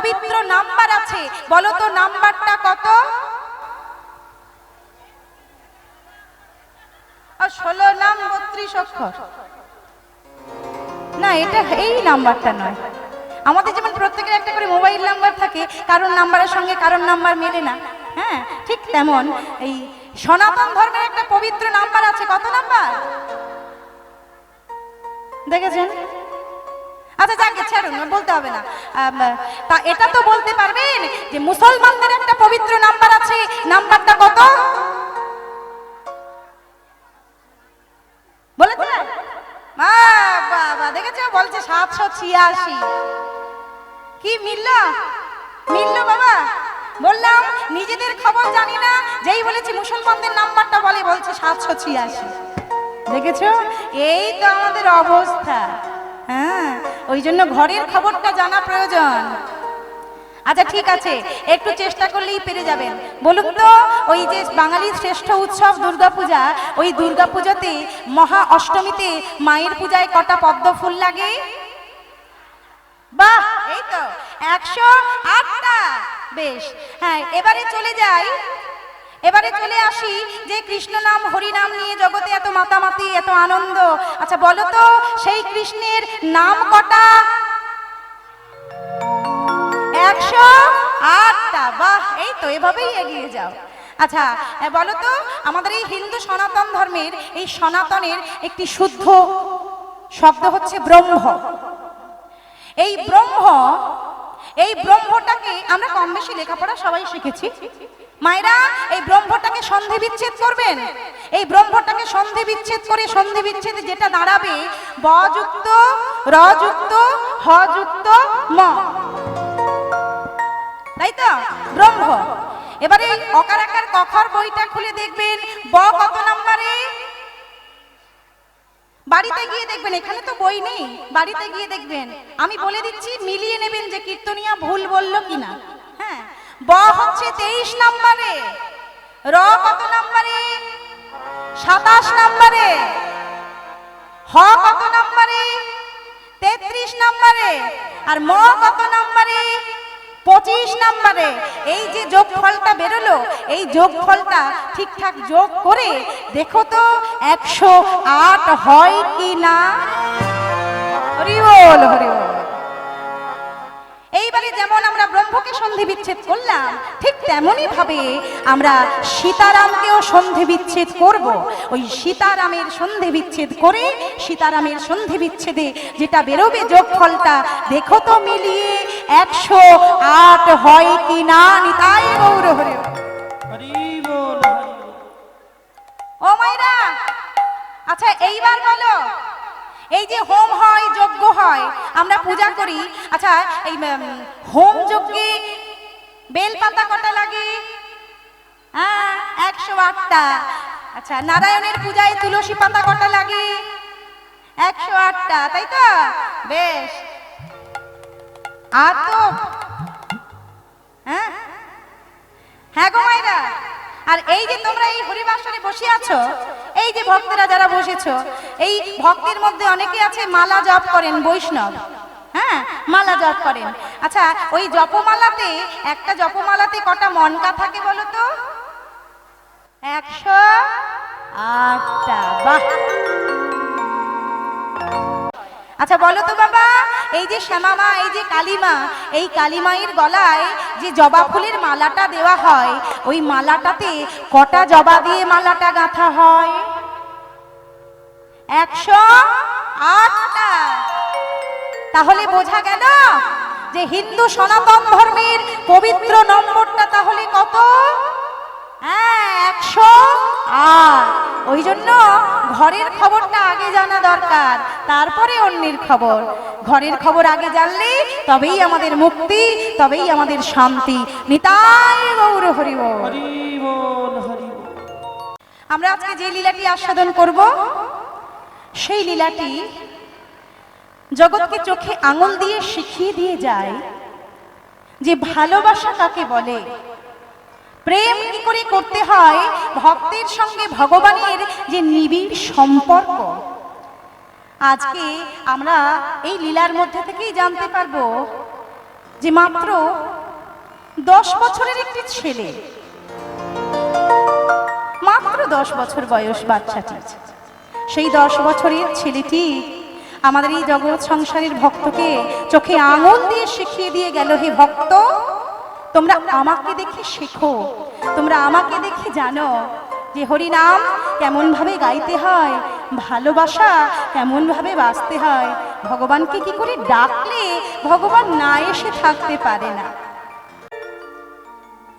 পবিত্র নাম্বার আছে, বলো তো নাম্বারটা কত? 16 নাম 32 অক্ষর। না, এটা এই নাম্বারটা নয়। আমাদের যেমন প্রত্যেকের একটা করে মোবাইল নাম্বার থাকে, কারোর নাম্বারের সঙ্গে কারোর নাম্বার মেলে না, হ্যাঁ, ঠিক তেমন এই সনাতন ধর্মের একটা পবিত্র নাম্বার আছে। কত নাম্বার দেখেছেন? আচ্ছা যাকে ছাড়ুন, বলতে হবে না। তা এটা তো বলতে পারবেন যে মুসলমানদের একটা পবিত্র নাম্বার আছে, নাম্বারটা কত? বলেছে বাবা, দেখেছো? বলছে 786। কি মিললো? মিললো বাবা। বললাম নিজেদের খবর জানি না, যেই বলেছি মুসলমানদের নাম্বারটা বলছে 786। দেখেছো? এই তো আমাদের অবস্থা। হ্যাঁ, ওই জন্য ঘরের খবরটা জানা প্রয়োজন। আচ্ছা ঠিক আছে, একটু চেষ্টা করলেই পেরে যাবেন। বলুন তো, ওই যে বাঙালির শ্রেষ্ঠ উৎসব দুর্গাপূজা, ওই দুর্গাপূজাতে মহা অষ্টমীতে মায়ের পূজায় কটা পদ্ম ফুল লাগে? বাহ, এই তো 108টা। বেশ, হ্যাঁ, এবারে চলে যাই, এবারে চলে আসি যে কৃষ্ণ নাম হরি নাম নিয়ে জগতে এত মাতামাতি, এত আনন্দ। আচ্ছা বলো তো, সেই কৃষ্ণের নাম কটা? 108টা। বাহ, এই তো, এভাবেই এগিয়ে যাও। আচ্ছা বলো তো, আমাদের এই হিন্দু সনাতন ধর্মের এই সনাতনের একটি শুদ্ধ শব্দ হচ্ছে ব্রহ্ম। এই ব্রহ্ম, এই ব্রহ্মটাকে আমরা কম বেশি লেখাপড়া সবাই শিখেছি। মায়েরা, এই ব্রহ্মটাকে সন্ধি বিচ্ছেদ করবেন। এই ব্রহ্মটাকে সন্ধি বিচ্ছেদ করে সন্ধি বিচ্ছেদে যেটা দাঁড়াবে বযুক্ত রযুক্ত হযুক্ত ম, তাই তো? ব্রহ্ম। এবারে অকার আকার কখর বইটা খুলে দেখবেন ব কত নম্বরে? বাড়িতে গিয়ে দেখবেন, এখানে তো বই নেই, বাড়িতে গিয়ে দেখবেন। আমি বলে দিচ্ছি, মিলিয়ে নেবেন যে কীর্তনিয়া ভুল বললো কিনা। হ্যাঁ, ব হচ্ছে 23 নম্বরে, র কত নম্বরে? 27 নম্বরে, হ কত নম্বরে? 33 নম্বরে, আর ম কত নম্বরে? 25 নম্বরে। এই যে যোগফলটা বেরোলো, এই যোগফলটা ঠিকঠাক যোগ করে দেখো তো 108 হয় কি না? হরি বল, হরি বল। এইবারে যেমন আমরা ব্রহ্মকে সন্ধি বিচ্ছেদ করলাম, ঠিক তেমনই ভাবে আমরা সীতারামকেও সন্ধি বিচ্ছেদ করব। ওই সীতারামের সন্ধি বিচ্ছেদ করে সীতারামের সন্ধি বিচ্ছেদে যেটা বেরোবে যোগফলটা দেখো তো মিলিয়ে 108 হয় কি না? নিতাই গৌর হরি বল। ও মাইরা, আচ্ছা এইবার বলো, এই যে হোম হয়, যজ্ঞ হয়, আমরা পূজা করি। আচ্ছা এই হোম যজ্ঞে বেলপাতা কটা লাগে? হ্যাঁ, 108টা। আচ্ছা, নারায়ণের পূজায় তুলসী পাতা কটা লাগে? 108টা, তাই তো? বেশ। আর তো হ্যাঁ, হ্যাঁ গো মায়েরা, আর এই যে তোমরা এই হরিবাসরে বসে আছো, এই যে ভক্তরা যারা বসেছো, এই ভক্তের মধ্যে অনেকে আছে মালা জপ করেন, বৈষ্ণব। হ্যাঁ, মালা জপ করেন। আচ্ছা, ওই জপমালাতে, একটা জপমালাতে কটা মনকা থাকে বলো তো? 108টা। বাহ। আচ্ছা বলো তো বাবা, এই যে শ্যামামা, এই যে কালীমা, এই কালীমায়ের গলায় যে জবা ফুলের মালাটা দেওয়া হয়, ওই মালাটাতে কটা জবা দিয়ে মালাটা গাঁথা হয়? 108টা। তাহলে বোঝা গেল যে হিন্দু সনাতন ধর্মের পবিত্র নম্বরটা তাহলে কত? হ্যাঁ, 108। ওই জন্য ঘরের খবরটা আগে জানা দরকার, তারপরে অন্যের খবর। ঘরের খবর আগে জানলে তবেই আমাদের মুক্তি, তবেই আমাদের শান্তি। নিতাই গৌর হরি বল। আমরা আজকে যে লীলাটি আস্বাদন করব, সেই লীলাটি জগৎকে চোখে আঙুল দিয়ে শিখিয়ে দিয়ে যায় যে ভালোবাসা কাকে বলে, প্রেম কি করে করতে হয়, ভক্তের সঙ্গে ভগবানের যে নিবিড় সম্পর্ক। আজকে আমরা এই লীলার মধ্যে থেকেই জানতে পারবো যে মাত্র 10 বছরের একটি ছেলে, মাত্র 10 বছর বয়স বাচ্চাটি, সেই 10 বছরের ছেলেটি আমাদের এই জগৎ সংসারের ভক্তকে চোখে আঙুল দিয়ে শিখিয়ে দিয়ে গেল, হে ভক্ত, তোমরা আমাকে দেখে শেখো, তোমরা আমাকে দেখে জানো যে হরি নাম কেমন ভাবে গাইতে হয়, ভালোবাসা কেমন ভাবে বাঁচতে হয়, ভগবানকে কি করে ডাকলে ভগবান না এসে থাকতে পারে না।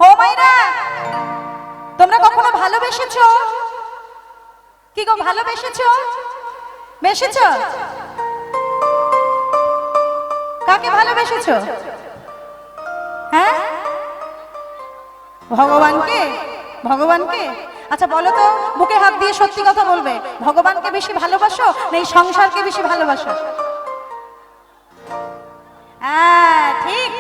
ও মাইরা, তোমরা কখনো ভালোবেসেছো? কি গো, ভালোবেসেছো? বেসেছো? কাকে ভালোবেসেছো? হ্যাঁ, ভগবানকে? ভগবানকে? আচ্ছা বলো তো, বুকে হাত দিয়ে সত্যি কথা বলবে, ভগবানকে বেশি ভালোবাসো না এই সংসারকে বেশি ভালোবাসো? হ্যাঁ ঠিক,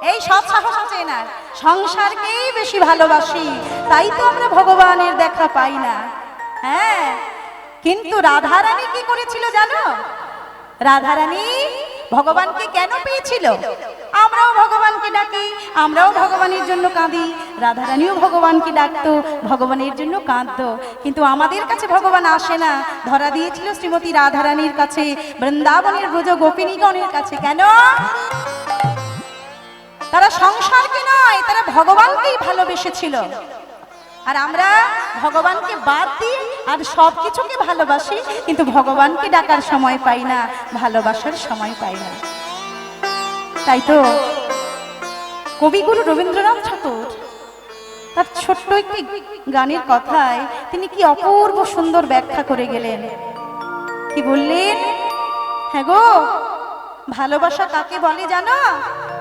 এই সব সাহস আছে না, সংসারকেই বেশি ভালোবাসি, তাই তো আমরা ভগবানের দেখা পাই না। হ্যাঁ, কিন্তু রাধারানী কি করেছিল জানো? রাধারানী ভগবানকে কেন পেয়েছিল? আমরাও ভগবানকে ডাকি, আমরাও ভগবানের জন্য কাঁদি, রাধারানীও ভগবানকে ডাকতো, ভগবানের জন্য কাঁদতো, কিন্তু আমাদের কাছে ভগবান আসে না, ধরা দিয়েছিল শ্রীমতী রাধারানীর কাছে, বৃন্দাবনের ব্রজ গোপিনীগণের কাছে। কেন? তারা সংসারকে নয়, তারা ভগবানকেই ভালোবেসেছিল। আর আমরা ভগবানকে বাদ দিই আর সব কিছুকে ভালোবাসি, কিন্তু ভগবানকে ডাকার সময় পাই না, ভালোবাসার সময় পাই না। তাই তো কবিগুরু রবীন্দ্রনাথ ঠাকুর তার ছোট্ট একটি গানের কথায় তিনি কি অপূর্ব সুন্দর ব্যাখ্যা করে গেলেন। কি বললেন? হ্যাঁ গো, ভালোবাসা কাকে বলে জানো?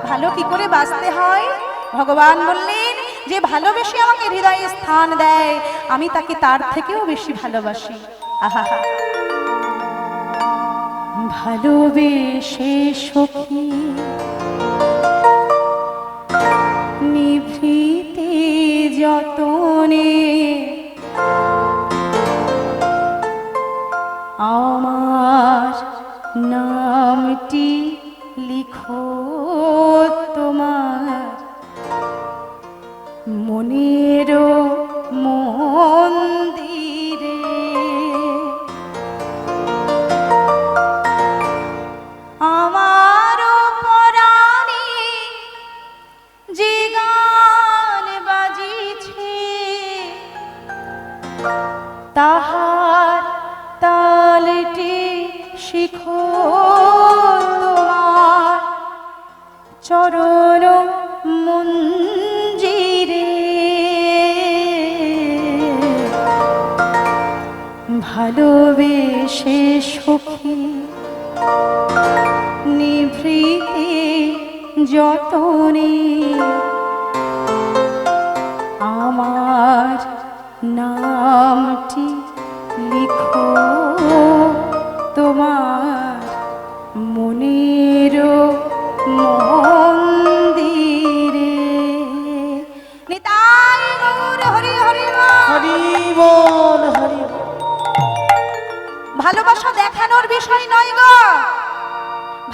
ভালো কি করে বাঁচতে হয়? ভগবান বললেন, যে ভালোবেসে আমাকে হৃদয়ে স্থান দেয়, আমি তাকে তার থেকেও বেশি ভালোবাসি। আহা, ভালোবেসে সখী নিভৃতে যতনে আমার নামটি লিখো তোমার মনের মন্দিরে। আমার পরাণে যে গান বাজিছে, তাহার তালটি শিখো তোমার চরণ মঞ্জিরে। ভালোবেসে সখী নিভৃতে যতনে আমার নামটি লিখো তোমার মনের মন্দিরে। নিতাই গৌর হরি হরি হরি বল হরি। ভালোবাসা দেখানোর বিষয় নয় গো,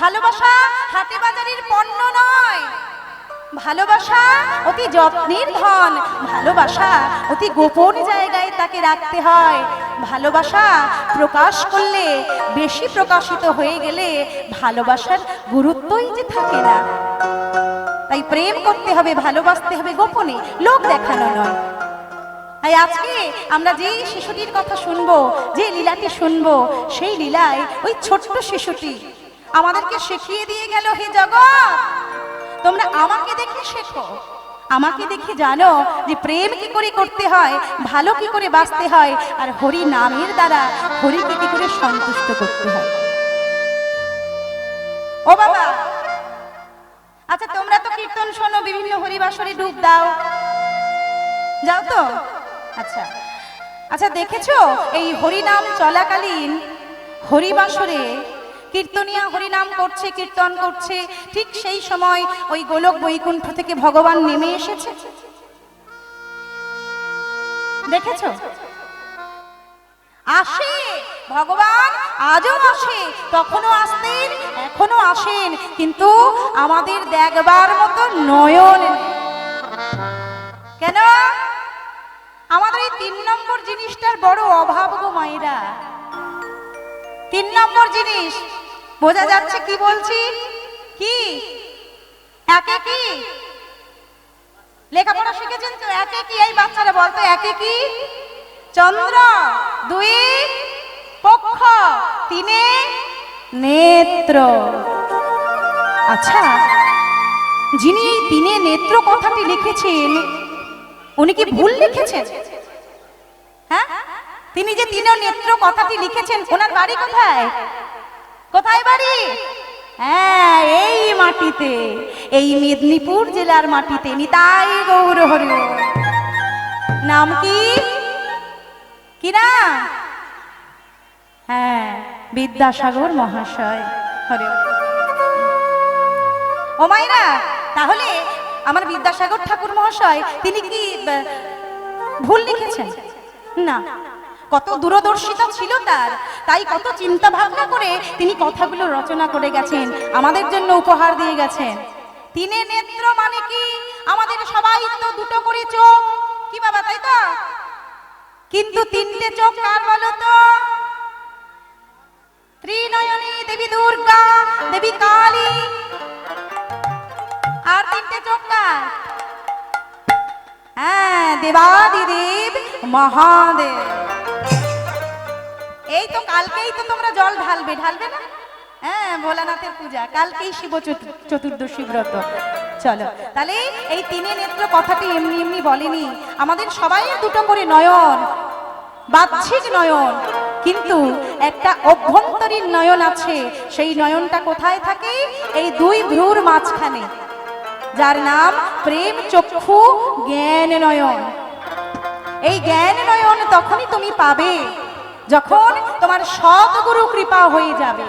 ভালোবাসা হাটে বাজারের পণ্য নয়, ভালোবাসা অতি যত্নের ধন, ভালোবাসা অতি গোপন জায়গায় তাকে রাখতে হয়। ভালোবাসা প্রকাশ করলে, বেশি প্রকাশিত হয়ে গেলে ভালোবাসার গুরুত্বই যে থাকে না। তাই প্রেম করতে হবে, ভালোবাসতে হবে গোপনে, লোক দেখানো নয়। তাই আজকে আমরা যে শিশুটির কথা শুনবো, যে লীলাটি শুনবো, সেই লীলায় ওই ছোট্ট শিশুটি আমাদেরকে শিখিয়ে দিয়ে গেল, হে জগৎ, তোমরা আমাকে দেখে শেখো, আমাকে দেখে জানো যে প্রেম কি করে করতে হয়, ভালো কি করে বাঁচতে হয়, আর হরি নামের দ্বারা হরিকে কি করে সন্তুষ্ট করতে হয়। ও বাবা, আচ্ছা তোমরা তো কীর্তন শোনো, বিভিন্ন হরিবাসরে ডুব দাও, যাও তো? আচ্ছা আচ্ছা, দেখেছো এই হরিনাম চলাকালীন হরিবাসরে কীর্তনিয়া হরিনাম করছে, কীর্তন করছে, ঠিক সেই সময় ওই গোলক বৈকুণ্ঠ থেকে ভগবান নেমে এসেছে, দেখেছো? আসে ভগবান, আজও আসে, তখনও আসতেন, এখনো আসেন, কিন্তু আমাদের দেখবার মতো নয়ন নেই। কেন? আমাদের এই 3 নম্বর জিনিসটার বড় অভাব গো মায়েরা। 3 নম্বর জিনিস বোঝা যাচ্ছে কি বলছি? কি একে কি লেখাপড়া শিখেছেন তো? একে কি? এই বাচ্চারা বলতো একে কি? চন্দ্র, 2 পক্ষ, 3 নেত্র। আচ্ছা, যিনি 3 নেত্র কথাটি লিখেছেন উনি কি ভুল লিখেছেন? হ্যাঁ, তিনি যে 3 নেত্র কথাটি লিখেছেন ওনার বাড়ি কোথায়? কোথায় বাড়ি? হ্যাঁ, এই মাটিতে, এই মেদিনীপুর জেলার মাটিতে। নিতাই গৌর হরি। নাম কি? কি নাম? হ্যাঁ, বিদ্যাসাগর মহাশয়। হরি। ও মাইরা, তাহলে আমার বিদ্যাসাগর ঠাকুর মহাশয় তিনি কি ভুল লিখেছেন? না, কত দূরদর্শিতা ছিল তার, তাই কত চিন্তা ভাবনা করে তিনি কথাগুলো রচনা করে গেছেন, আমাদের জন্য উপহার দিয়ে গেছেন। 3 নেত্র মানে কি? আমাদের সবাই তো 2টো করে চোখ, কি বাবা, তাই তো? কিন্তু 3টে চোখ কার বলো তো? ত্রিনয়নী দেবী দুর্গা, দেবী কালী। আর 3টে চোখ কার? হ্যাঁ, দেবাদিদেব মহাদেব। এই তো কালকেই তো তোমরা জল ঢালবে, ঢালবে না? হ্যাঁ, ভোলানাথের পূজা, কালকেই শিব চতুর্দশী ব্রত। চলো, তাহলে এই 3 নেত্র কথাটি এমনি এমনি বলেনি, আমাদের সবাই 2টো করে নয়ন, বাহ্যিক নয়ন, কিন্তু একটা অভ্যন্তরীণ নয়ন আছে। সেই নয়নটা কোথায় থাকে? এই 2 ভ্রুর মাঝখানে, যার নাম প্রেম চক্ষু জ্ঞান নয়ন। এই জ্ঞান নয়ন তখনই তুমি পাবে যখন তোমার সদ্গুরু কৃপা হয়ে যাবে।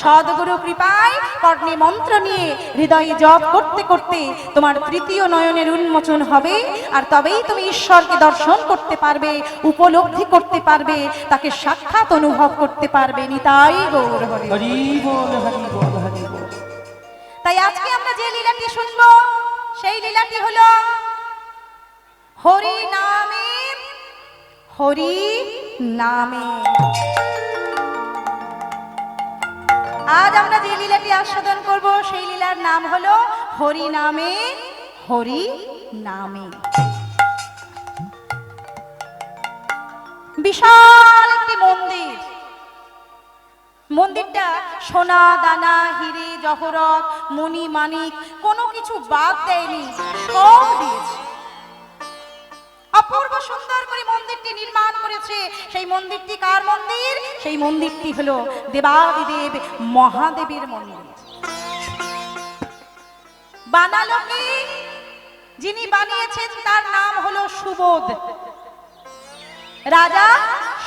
সদ্গুরু কৃপায় কর্ণে মন্ত্র নিয়ে হৃদয়ে জপ করতে করতে তোমার 3য় নয়নের উন্মোচন হবে, আর তবেই তুমি ঈশ্বরকে দর্শন করতে পারবে, উপলব্ধি করতে পারবে, তাকে সাক্ষাৎ অনুভব করতে পারবে। নিতাই গৌর হরি। হরি বল, হরি বল, হরি বল। তাই আজকে আমরা যে লীলাটি শুনবো সেই লীলাটি হলো হরি নামে, হরি নামে। আজ আমরা যে লীলাটি আস্বাদন করব সেই লীলার নাম হলো হরি নামে, হরি নামে। বিশাল একটি মন্দির, মন্দিরটা সোনা দানা হিরে জহরত মণি মানিক কোনো কিছু বাদ দেয়নি, সব দিয়েছে। অপূর্ব সুন্দর করে মন্দিরটি নির্মাণ করেছে। সেই মন্দিরটি কার মন্দির? সেই মন্দিরটি হলো দেবাদিদেব মহাদেবের মন্দির। বানালো কি? যিনি বানিয়েছেন তার নাম হলো সুবোধ, রাজা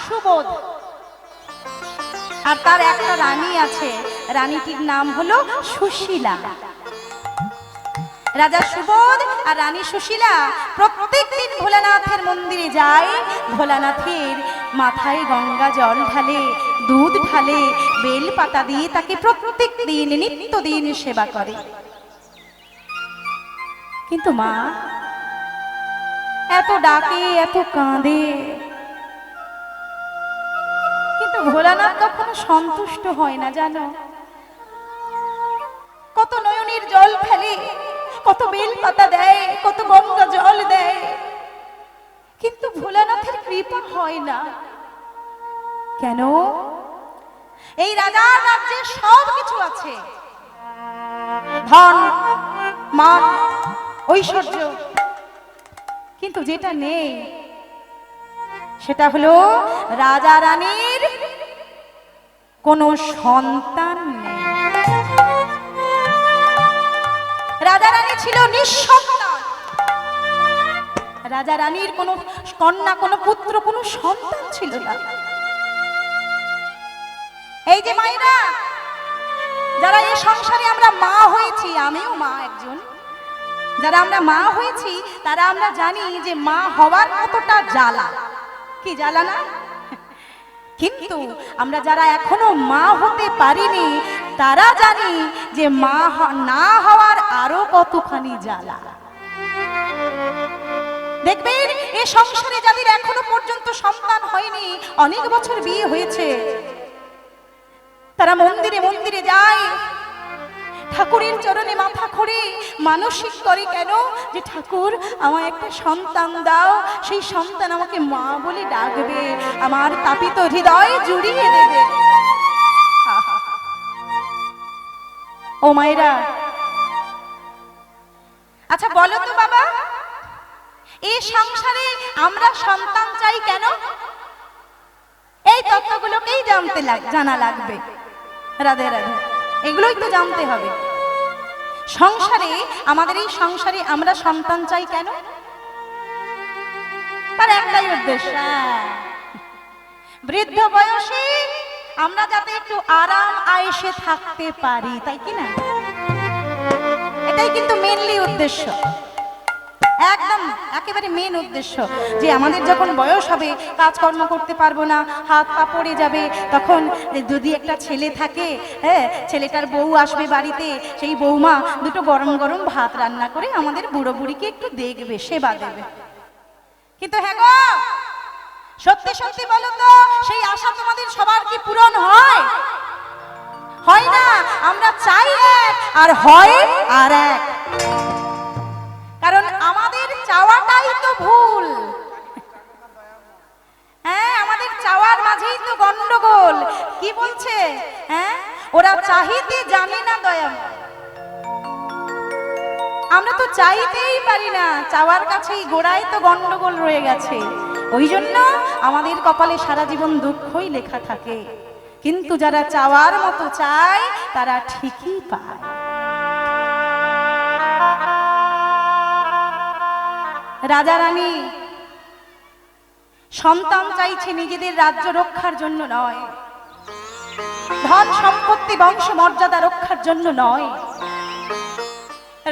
সুবোধ। আর তার একটা রানী আছে, রানীটির নাম হলো সুশীলা। রাজা সুবোধ আর রানী সুশীলা প্রত্যেকদিন ভোলানাথের মন্দিরে যায়, ভোলানাথের মাথায় গঙ্গা জল ঢালে, দুধ ঢালে, বেল পাতা দিয়ে তাকে প্রত্যেক দিন নিত্যদিন সেবা করে। কিন্তু মা এত ডাকে, এত কাঁদে, কিন্তু ভোলানাথ কখনো সন্তুষ্ট হয় না জানো। কত নয়নের জল ফেলে, কত বেল পাতা দেয়, কত গঙ্গা জল দেয়, কিন্তু ভোলানাথের কৃপা হয় না। কেন? এই রাজার রাজ্যে সব কিছু আছে, ধন মান ঐশ্বর্য, কিন্তু যেটা নেই সেটা হলো রাজা রানীর কোনো সন্তান নেই। রাজা রানী ছিল নিঃসন্তান। রাজা রানীর কোনো কন্যা, কোনো পুত্র, কোনো সন্তান ছিল না। এই যে মায়েরা, যারা এই সংসারে আমরা মা হয়েছি, আমিও মা একজন, যারা আমরা মা হয়েছি তারা আমরা জানি যে মা হওয়ার কতটা জ্বালা। কি জ্বালা না? কিন্তু আমরা যারা এখনো মা হতে পারিনি তারা জানি যে মা না হওয়ার আরো কতখানি জ্বালা। দেখবেন এই সংসারে যাদের এখনো পর্যন্ত সন্তান হয়নি, অনেক বছর বিয়ে হয়েছে, তারা মন্দিরে মন্দিরে যায়, ঠাকুরের চরণে মাথা করে মানসিক করে, কেন যে ঠাকুর আমার একটা সন্তান দাও, সেই সন্তান আমাকে মা বলে ডাকবে, আমার তাপিত হৃদয় জুড়িয়ে দেবে। ও মায়েরা, আচ্ছা বলো তো বাবা, এই সংসারে আমরা সন্তান চাই কেন? এই তত্ত্বগুলোকেই জানা লাগবে। রাধে রাধে, এগুলোই তো জানতে হবে। সংসারে, আমাদের এই সংসারে আমরা সন্তান চাই কেন? তার একটাই উদ্দেশ্য, বৃদ্ধ বয়সে আমরা যাতে একটু আরাম আয়েশে থাকতে পারি, তাই কি না? এটাই কিন্তু মেনলি উদ্দেশ্য, একদম একেবারে মেন উদ্দেশ্য, যে আমাদের যখন বয়স হবে, কাজকর্ম করতে পারবো না, হাত পা পড়ে যাবে, তখন যদি একটা ছেলে থাকে, হ্যাঁ, ছেলেটার বউ আসবে বাড়িতে, সেই বৌমা দুটো গরম গরম ভাত রান্না করে আমাদের বুড়ো বুড়িকে একটু দেখবে, সেবা দেবে। কিন্তু হ্যাঁ গো, সত্যি সত্যি বলো তো, সেই আশা তোমাদের সবার কি পূরণ হয়? হয় না। আমরা চাই এক আর হয় আর এক, কারণ আমাদের চাওয়াটাই তো ভুল। হ্যাঁ, আমাদের চাওয়ার মাঝেই তো গন্ডগোল। কি বলছে? হ্যাঁ, ওরা চাহিতে জানে না দয়া, আমরা তো চাইতেই পারি না, চাওয়ার কাছেই গোড়ায় তো গন্ডগোল রয়ে গেছে। ওই জন্য আমাদের কপালে সারা জীবন দুঃখই লেখা থাকে। কিন্তু যারা চাওয়ার মতো চায় তারা ঠিকই পায়। রাজা রানী সন্তান চাইছে নিজেদের রাজ্য রক্ষার জন্য নয়, ধন সম্পত্তি বংশ মর্যাদা রক্ষার জন্য নয়।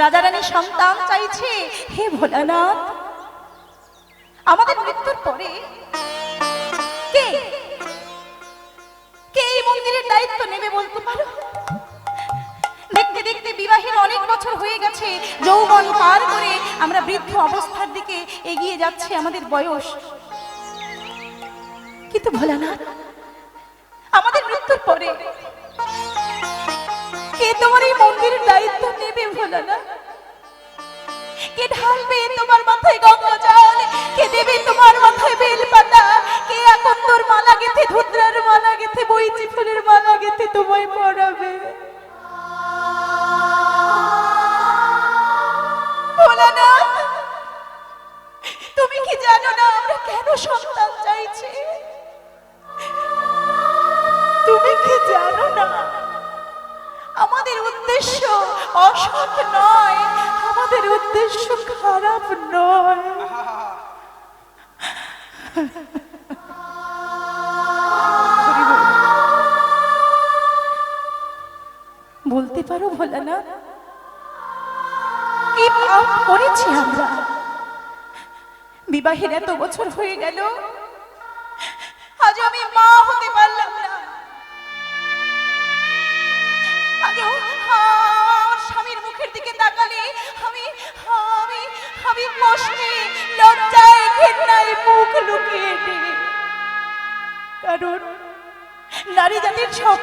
রাজা রানী সন্তান চাইছে, হে ভোলানাথ, আমাদের মৃত্যুর পরে কে কে এই মন্দিরের দায়িত্ব নেবে বলতে পারো? দেখতে দেখতে বিবাহের অনেক বছর হয়ে গেছে, যৌবন পার করে আমরা বৃদ্ধ অবস্থার দিকে এগিয়ে যাচ্ছে আমাদের বয়স। কিন্তু ভোলানাথ, আমাদের মৃত্যুর পরে কে তোমার এই মন্দিরের দায়িত্ব নেবে ভোলানাথ? কে ঢালবে তোমার মাথায় গঙ্গা জল? কে দেবে তোমার মাথায় বেলপাতা? কে আকন্দর মালা গেথে, ধুদ্রার মালা গেথে, বইচি ফুলের মালা গেথে তোমায় পরাবে? ভোলানাথ, তুমি কি জানো না আমরা কেন সন্তান চাইছি? তুমি কি জানো না আমাদের উদ্দেশ্য অসৎ নয়, আমাদের উদ্দেশ্য খারাপ নয়। বলতে পারো ভোলানাথ, কি পাপ করেছি আমরা? বিবাহের এত বছর হয়ে গেল, আজ আমি মা হতে পারলাম না। আজ স্বামীর মুখের দিকে তাকালে আমি আমি আমি কষ্টে, লজ্জায়, ঘৃণায় মুখ লুকিয়ে দিই। কারণ নারী জাতির সব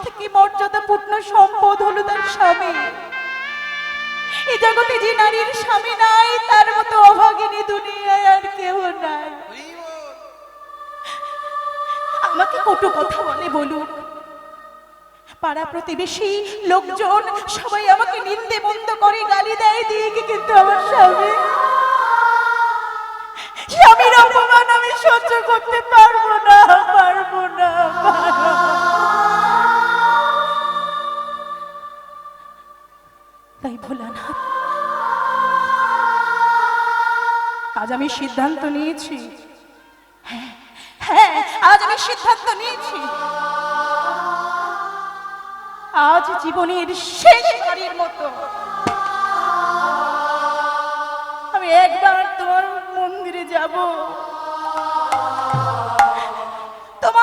থেকে মর্যাদাপূর্ণ সম্পদ হলো তার স্বামী। এই জগতে যে নারীর স্বামী নাই, তার মতো অভাগিনী দুনিয়ায় আর কেউ নাই। আমাকে কটু কথা বলে বলুক, পাড়া প্রতিবেশী লোকজন সবাই আমাকে নিন্দে মন্দ করে, গালি দেয় দিয়ে, কিন্তু আমার স্বামীর অপমান আমি সহ্য করতে পারবো না। তাই ভোলানাথ, আজ আমি সিদ্ধান্ত নিয়েছি, হ্যাঁ আজ আমি সিদ্ধান্ত নিয়েছি, আজ জীবনের শেষ বারের মতো আমি একবার তোমার মন্দিরে যাব, তোমার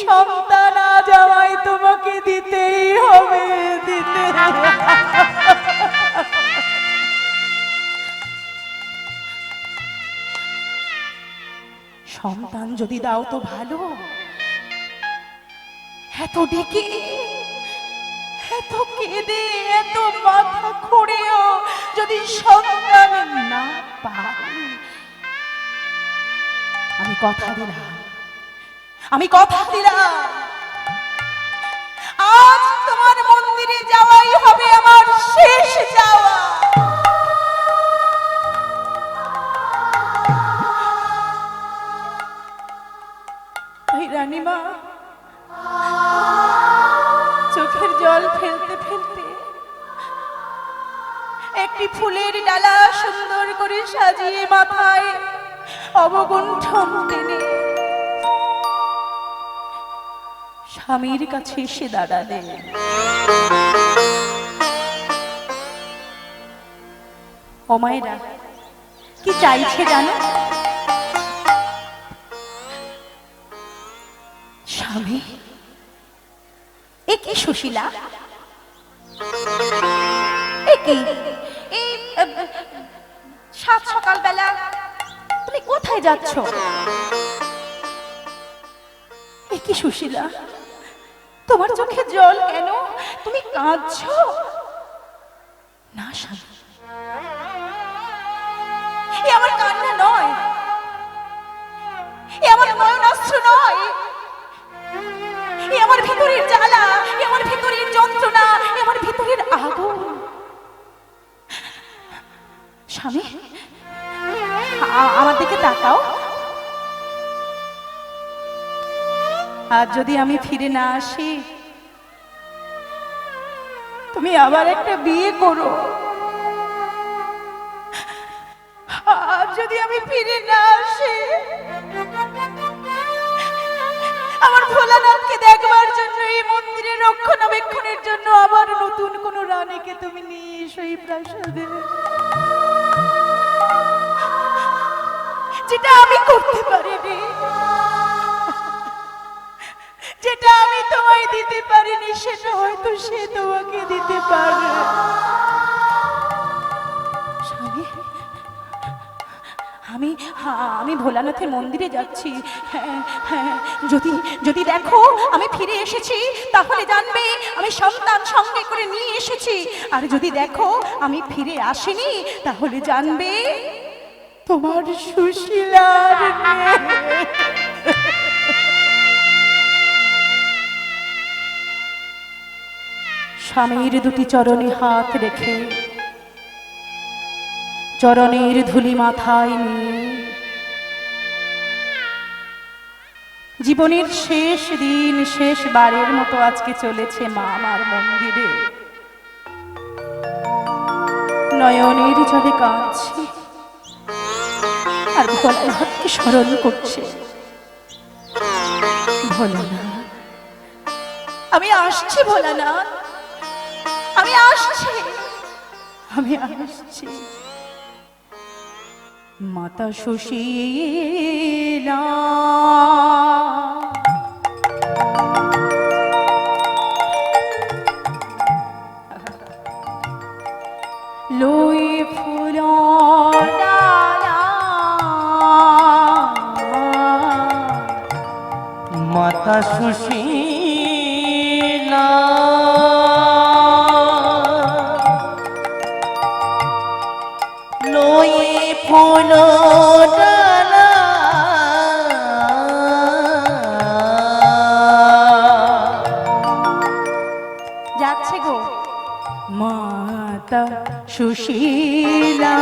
সন্তান আজ আমায় তোমাকে দিতেই হবে, দিতে সন্তান যদি দাও তো ভালো, এত ডেকে এত কেঁদে এত মাথা খুঁড়েও যদি সন্তান না পাই, আমি কথা দিলাম, আমি কথা দিলাম, আজ তোমার মন্দিরে যাওয়াই হবে আমার শেষ যাওয়া। রানীমা চোখের জল ফেলতে ফেলতে একটি ফুলের ডালা সুন্দর করে সাজিয়ে মাথায় অবগুণ্ঠন টেনে স্বামীর কাছে এসে দাঁড়ালে। ও মায়েরা, কি চাইছে জানো? স্বামী, এ কি সুশীলা, এ কি এই সাত সকালবেলা তুমি কোথায় যাচ্ছ? এ কি সুশীলা, তোমার চোখে জল কেন? তুমি কাঁদছ? না স্বামী, এ আমার কান্না নয়, এ আমার নয়নাশ্রু নয়, এ আমার ভিতরের জ্বালা, এ আমার ভিতরের যন্ত্রণা, এ আমার ভিতরের আগুন। স্বামী, আমার দিকে তাকাও। আর যদি আমি ফিরে না আসি, তুমি আবার একটা বিয়ে করো। আর যদি আমি ফিরে না আসি, আমার ভোলানাথকে দেখবার জন্য, এই মন্দিরের রক্ষণাবেক্ষণের জন্য আবার নতুন কোন রানীকে তুমি নিয়ে এসো এই প্রাসাদে। যেটা আমি করতে পারিনি, যেটা আমি তোমায় দিতে পারিনি, সেটা হয়তো সে তোমাকে দিতে পারে। স্বামী, আমি ভোলানাথের মন্দিরে যাচ্ছি। যদি যদি দেখো আমি ফিরে এসেছি, তাহলে জানবে আমি সন্তান সঙ্গে করে নিয়ে এসেছি। আর যদি দেখো আমি ফিরে আসিনি, তাহলে জানবে তোমার সুশীলার স্বামীর দুটি চরণে হাত রেখে, চরণের ধুলি মাথায় নিয়ে, জীবনের শেষ দিন শেষ বারের মতো আজকে চলেছে মা আমার মন্দিরে। নয়নের জলে কাঁদছে আর ভোলানাথকে স্মরণ করছে। ভোলানাথ, আমি আসছি, ভোলানাথ আমি আসছি, আমি আসছি। মাতা সুশীলা লই ফুল ডালা, মাতা সুশীলা লই ফুল ডালা, যাচ্ছে গো মাতা সুশীলা।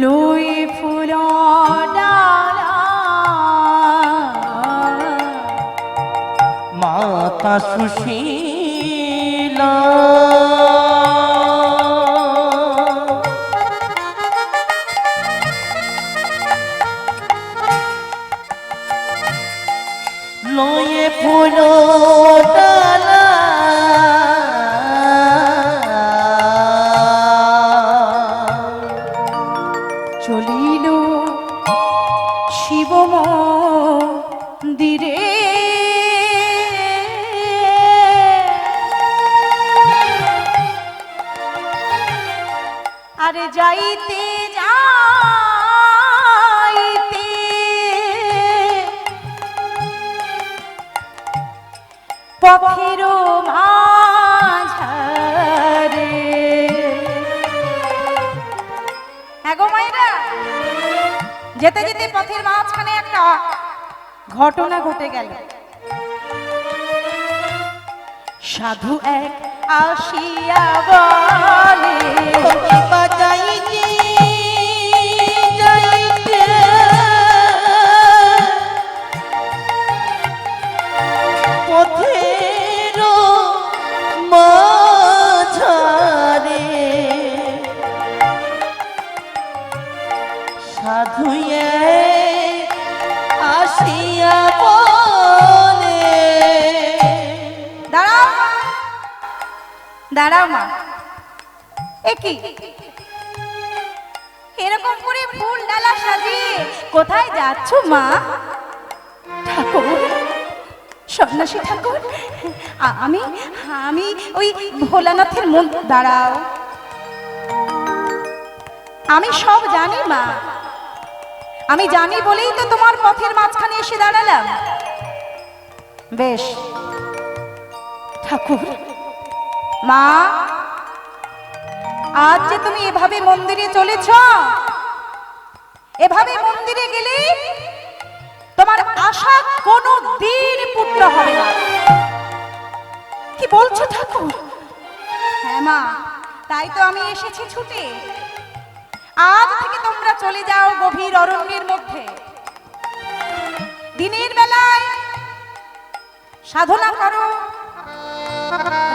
লই ফুল ডালা, মাতা সুশীলা লয়ে ফুল ডালা, রইল শিব মন্দিরে। আরে যাইতে যাইতে পথের মাঝারে, হ্যাঁ গো মায়েরা, যেতে যেতে পথের মাঝখানে একটা ঘটনা ঘটে গেল। সাধু এক আসিয়া বলে, যাইতে যাইতে পথের মাঝারে সাধু আসিয়া বলে। দাঁড়াও দাঁড়াও মা, এ কি এরকম করে ফুল ডালা সাজিয়ে কোথায় যাচ্ছ মা? ঠাকুর, সন্ন্যাসী ঠাকুর, আমি আমি ওই ভোলানাথের মন। দাঁড়াও, আমি সব জানি মা, আমি জানি বলেই তো তোমার পথের মাঝখানে এসে দাঁড়ালাম। বেশ ঠাকুর, মা, আজ যে তুমি এভাবে মন্দিরে চলেছ, এভাবে মন্দিরে গেলে তোমার আশা কোনো দিন পূর্ণ হবে না। কি বলছো ঠাকুর? হ্যাঁ মা, তাই তো আমি এসেছি ছুটে। আজ থেকে তোমরা চলে যাও গভীর অরণ্যের মধ্যে। দিনের বেলায় সাধনা করো,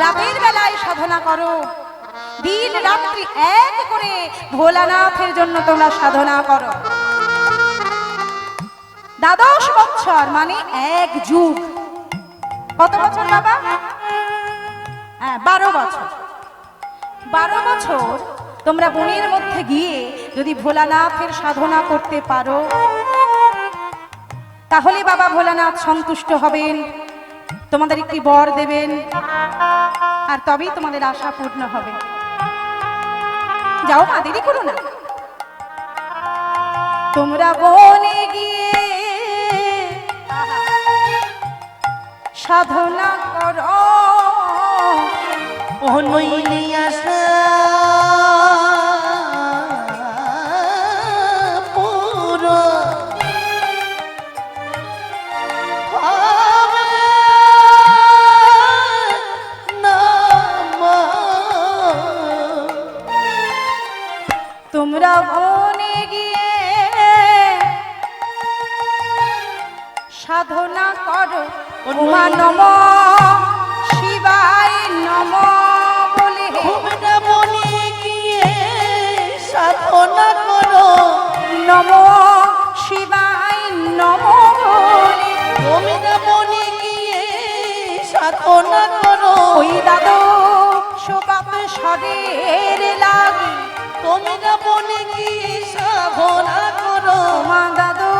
রাতের বেলায় সাধনা করো, দিন রাত্রি এক করে ভোলানাথের জন্য তোমরা সাধনা করো। 12 বছর মানে 1 যুগ। কত বছর বাবা? হ্যাঁ 12 বছর। 12 বছর তোমরা বনের মধ্যে গিয়ে যদি ভোলানাথের সাধনা করতে পারো, তাহলে বাবা ভোলানাথ সন্তুষ্ট হবেন, তোমাদের একটি বর দেবেন, আর তবেই তোমাদের আশা পূর্ণ হবে। যাও মা, দেরি করো না। তোমরা বনে গিয়ে সাধনা করো, ও নইলে আশা পুরো হবে না মা। তোমরা বনে গিয়ে সাধনা করো, উমা নম শিবায় নম বলে। তোমরা বনে গিয়ে সাধনা করো, নম শিবায় নম বলে। তোমরা বনে গিয়ে সাধনা করো, ওই দাদু সুবাপ সদের লাগে, তোমরা বনে গিয়ে সাধনা করো, মা দাদু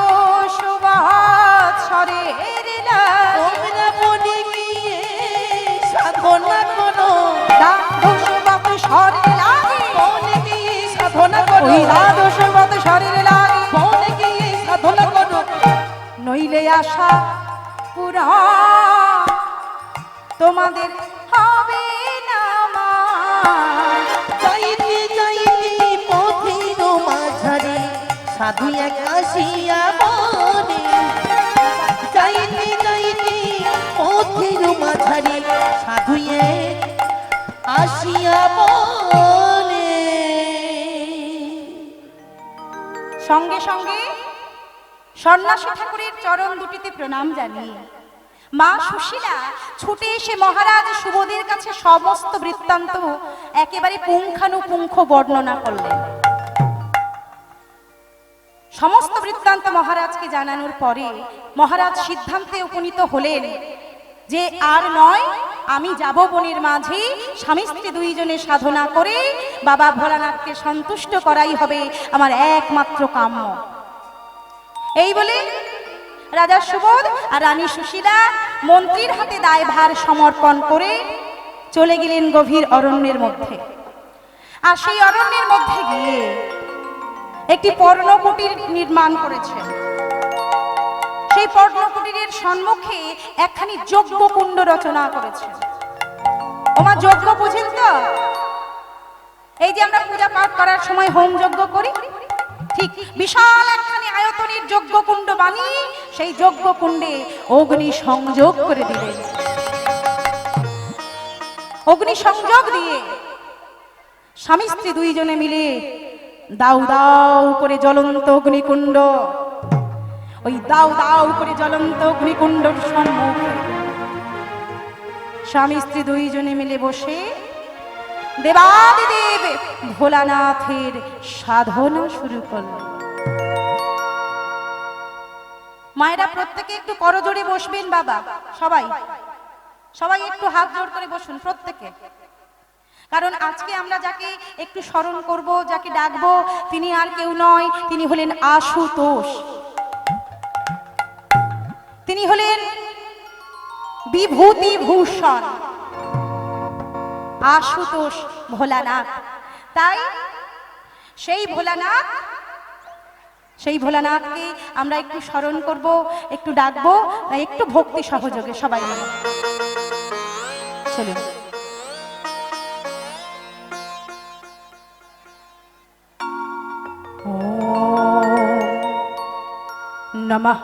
সুবাপ সদের লাগে, তোমরা বনে গিয়ে সাধনা করো, দাদু সুবাপ সদের লাগে, বনে গিয়ে সাধনা করো, ওই দাদু সুবাপ সদের লাগে, বনে গিয়ে সাধনা করো, নইলে আশা পুরা তোমাদের হবে না মা। যাইতে যাইতে পথের মাঝারে সাধু এক আসিয়া বলে। যাইতে যাইতে পথের মাঝারে সাধু এক আসিয়া বলে। সঙ্গে সঙ্গে সন্ন্যাসী ঠাকুরের চরণ দুটিতে প্রণাম জানিয়ে মা সুশীলা ছুটে এসে মহারাজ সুবোধের কাছে সমস্ত বৃত্তান্ত একেবারে পুঙ্খানুপুঙ্খ বর্ণনা করলেন। সমস্ত বৃত্তান্ত মহারাজকে জানানোর পরে মহারাজ সিদ্ধান্তে উপনীত হলেন যে আর নয়, আমি যাব বনের মাঝে, স্বামী স্ত্রী দুইজনে সাধনা করে বাবা ভোলানাথকে সন্তুষ্ট করাই হবে আমার একমাত্র কাম্য। এই বলে রাজা সুবোধ আর রানী সুশীলা মন্ত্রীর হাতে দায়ভার সমর্পণ করে চলে গেলেন গভীর অরণ্যের মধ্যে। আর সেই অরণ্যের মধ্যে গিয়ে একটি পর্ণকুটির নির্মাণ করেছে। সেই পর্ণকুটিরের সম্মুখে একখানি যজ্ঞকুণ্ড রচনা করেছে। ওমা, যজ্ঞ বুঝেন তো? এই যে আমরা পূজা পাঠ করার সময় হোম যজ্ঞ করি, ঠিক বিশাল একখানি আয়তনের যজ্ঞকুণ্ড বানিয়ে সেই যজ্ঞকুণ্ডে অগ্নি সংযোগ করে দিলেন। অগ্নি সংযোগ দিয়ে স্বামী স্ত্রী দুইজনে মিলে দাউ দাউ করে জ্বলন্ত অগ্নিকুণ্ড, ওই দাউ দাউ করে জ্বলন্ত অগ্নিকুণ্ডর সম্মুখে স্বামী স্ত্রী দুইজনে মিলে বসে দেবাদিদেব ভোলানাথের সাধনা শুরু করল। মায়েরা প্রত্যেকে একটু করজোড়ে বসবেন বাবা, সবাই সবাই একটু হাত জোড় করে বসুন প্রত্যেকে। কারণ আজকে আমরা যাকে একটু স্মরণ করব, যাকে ডাকবো, তিনি আর কেউ নয়, তিনি হলেন আশুতোষ। তিনি হলেন বিভূতি ভূষণ আশুতোষ ভোলানাথ। তাই সেই ভোলানাথকে আমরা একটু স্মরণ করব, একটু ডাকবো, একটু ভক্তি সহযোগে সবাই মিলে চলুন। নমঃ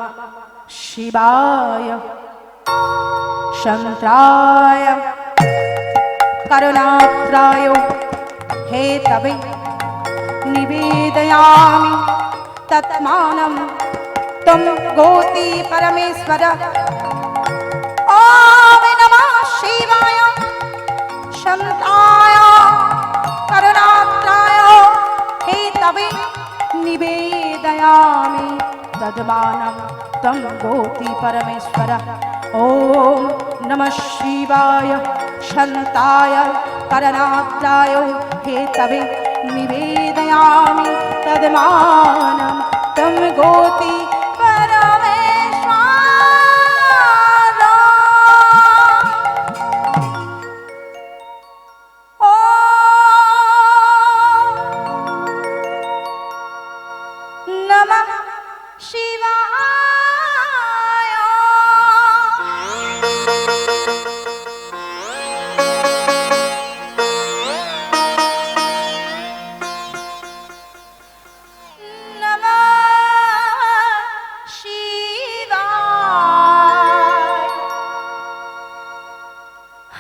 শিবায় শন্ত্রায় করুণাত্রায় হে তবে নিবেদয়ামি তৎমানম তম গোতি পরমেশ্বর। ওম নমঃ শিবায় শন্ত্রায় করুণাত্রায় হে তবে নিবেদয়ামি তদ্মানম তম গোতি পরমেশ্বর। ওম নমঃ শিবায় শান্তায় করুণাত্রায় হে তবে নিবেদয়ামি তদ্মানম তম গোতি পরমেশ্বর। ওম নমঃ শিবায়।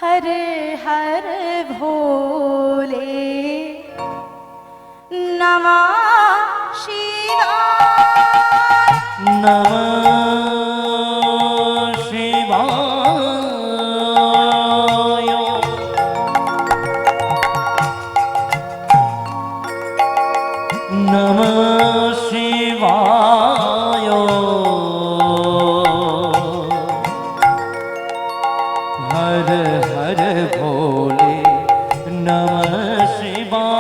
हर हर भोले नमः शिवाय। नमः शिवाय। नमः शिवाय। हर हर भोले नमः शिवाय।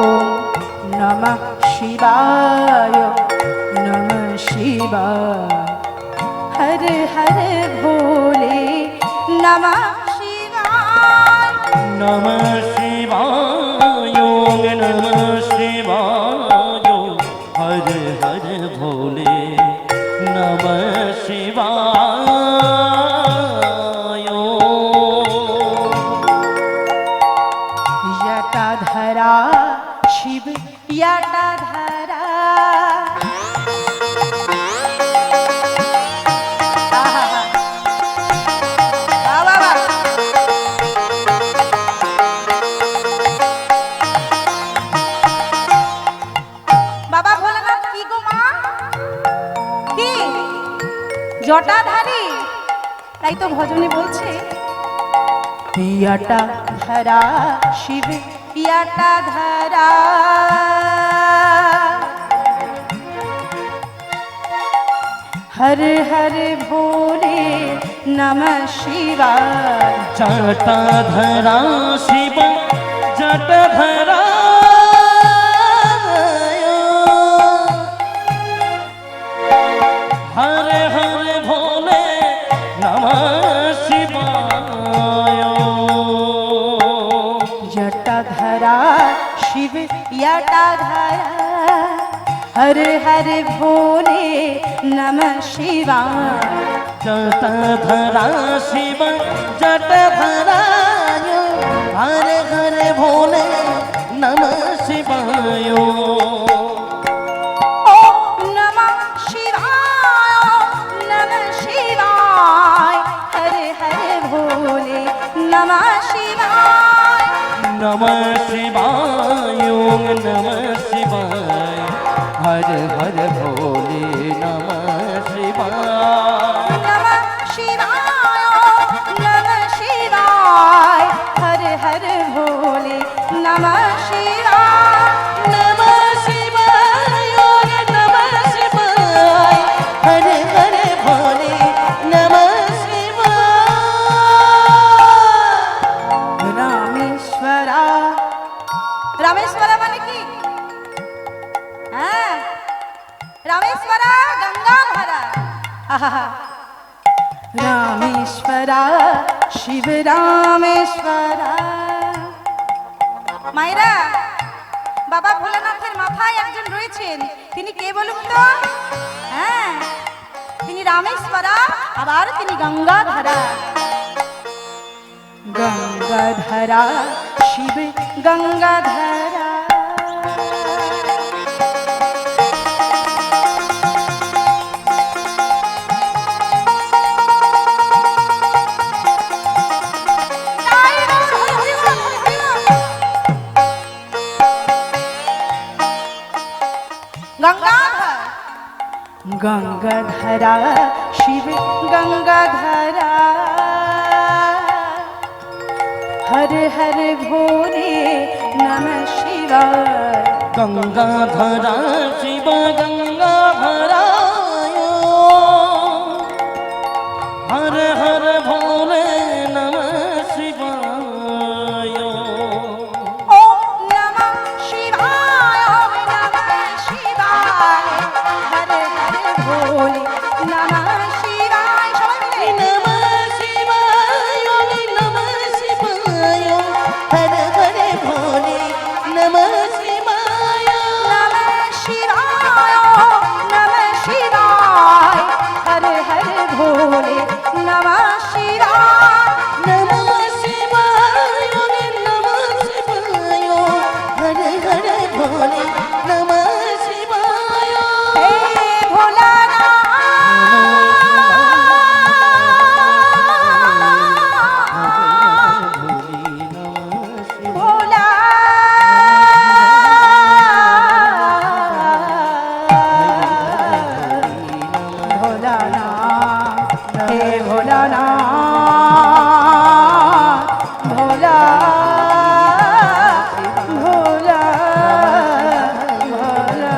ओम नमः शिवाय नमः शिवाय। हर हर भोले नमः शिवाय। नमः शिवाय। नमः शिवाय। हर हर भोले नमः शिवाय। जटाधरा शिव जटाधरा। आहा, वाह वाह वाह। বাবা ভোলানাথ কি গো মা, কি জটাধারী? তাই তো ভজনে বলছে পিয়াটা ধরা শিব পিয়াটা ধরা। हर हर भोले नमः शिवाय जटाधरा शिव जटाधरा हरे हरे भोले नमः शिवाय जटाधरा शिव जटाधरा हर हर भोले नमः शिवाय जटाधरा शिव जटाधरा हरे हरे भोले नमः शिवाय ओम नमः शिवाय नमः शिवाय हर हर भोले नमः शिवाय नमः शिवाय नमः शिवाय हर हर भोले नमः शिवाय नमः शिवाय नमः शिवाय हर हर भोले नमः शिवाय नमः शिवाय नमः शिवाय हर हर भोले नमः शिवाय रामेश्वरा रामेश्वरा মানে কি হ্যাঁ रामेश्वरा गंगाधरा आहा रामेश्वरा शिव रामेश्वरा মায়েরা বাবা ভোলানাথের মাথায় একজন রয়েছেন তিনি কে বলুন তো হ্যাঁ তিনি রামেশ্বরা আবার তিনি গঙ্গাধরা गंगाधरा शिव गंगाधरा गंगाधरा शिव गंगाधरा हर हर भोले नमः शिवाय गंगाधरा शिव गंगाधरा हर हर भोले नमः शिवाय ओम नमः शिवाय नमः शिवाय हर हर भोले नमः शिवाय सबाई मिले नमः शिवाय नमः शिवाय हर हर भोले नमः शिवाय नमः शिवाय नमः शिवाय हर हर भोले नमः शिवाय नमः शिवाय नमः शिवाय हर हर भोले नमः शिवाय हे भोलानाथ भोला भोलानाथ हे भोलानाथ भोला भोला भोला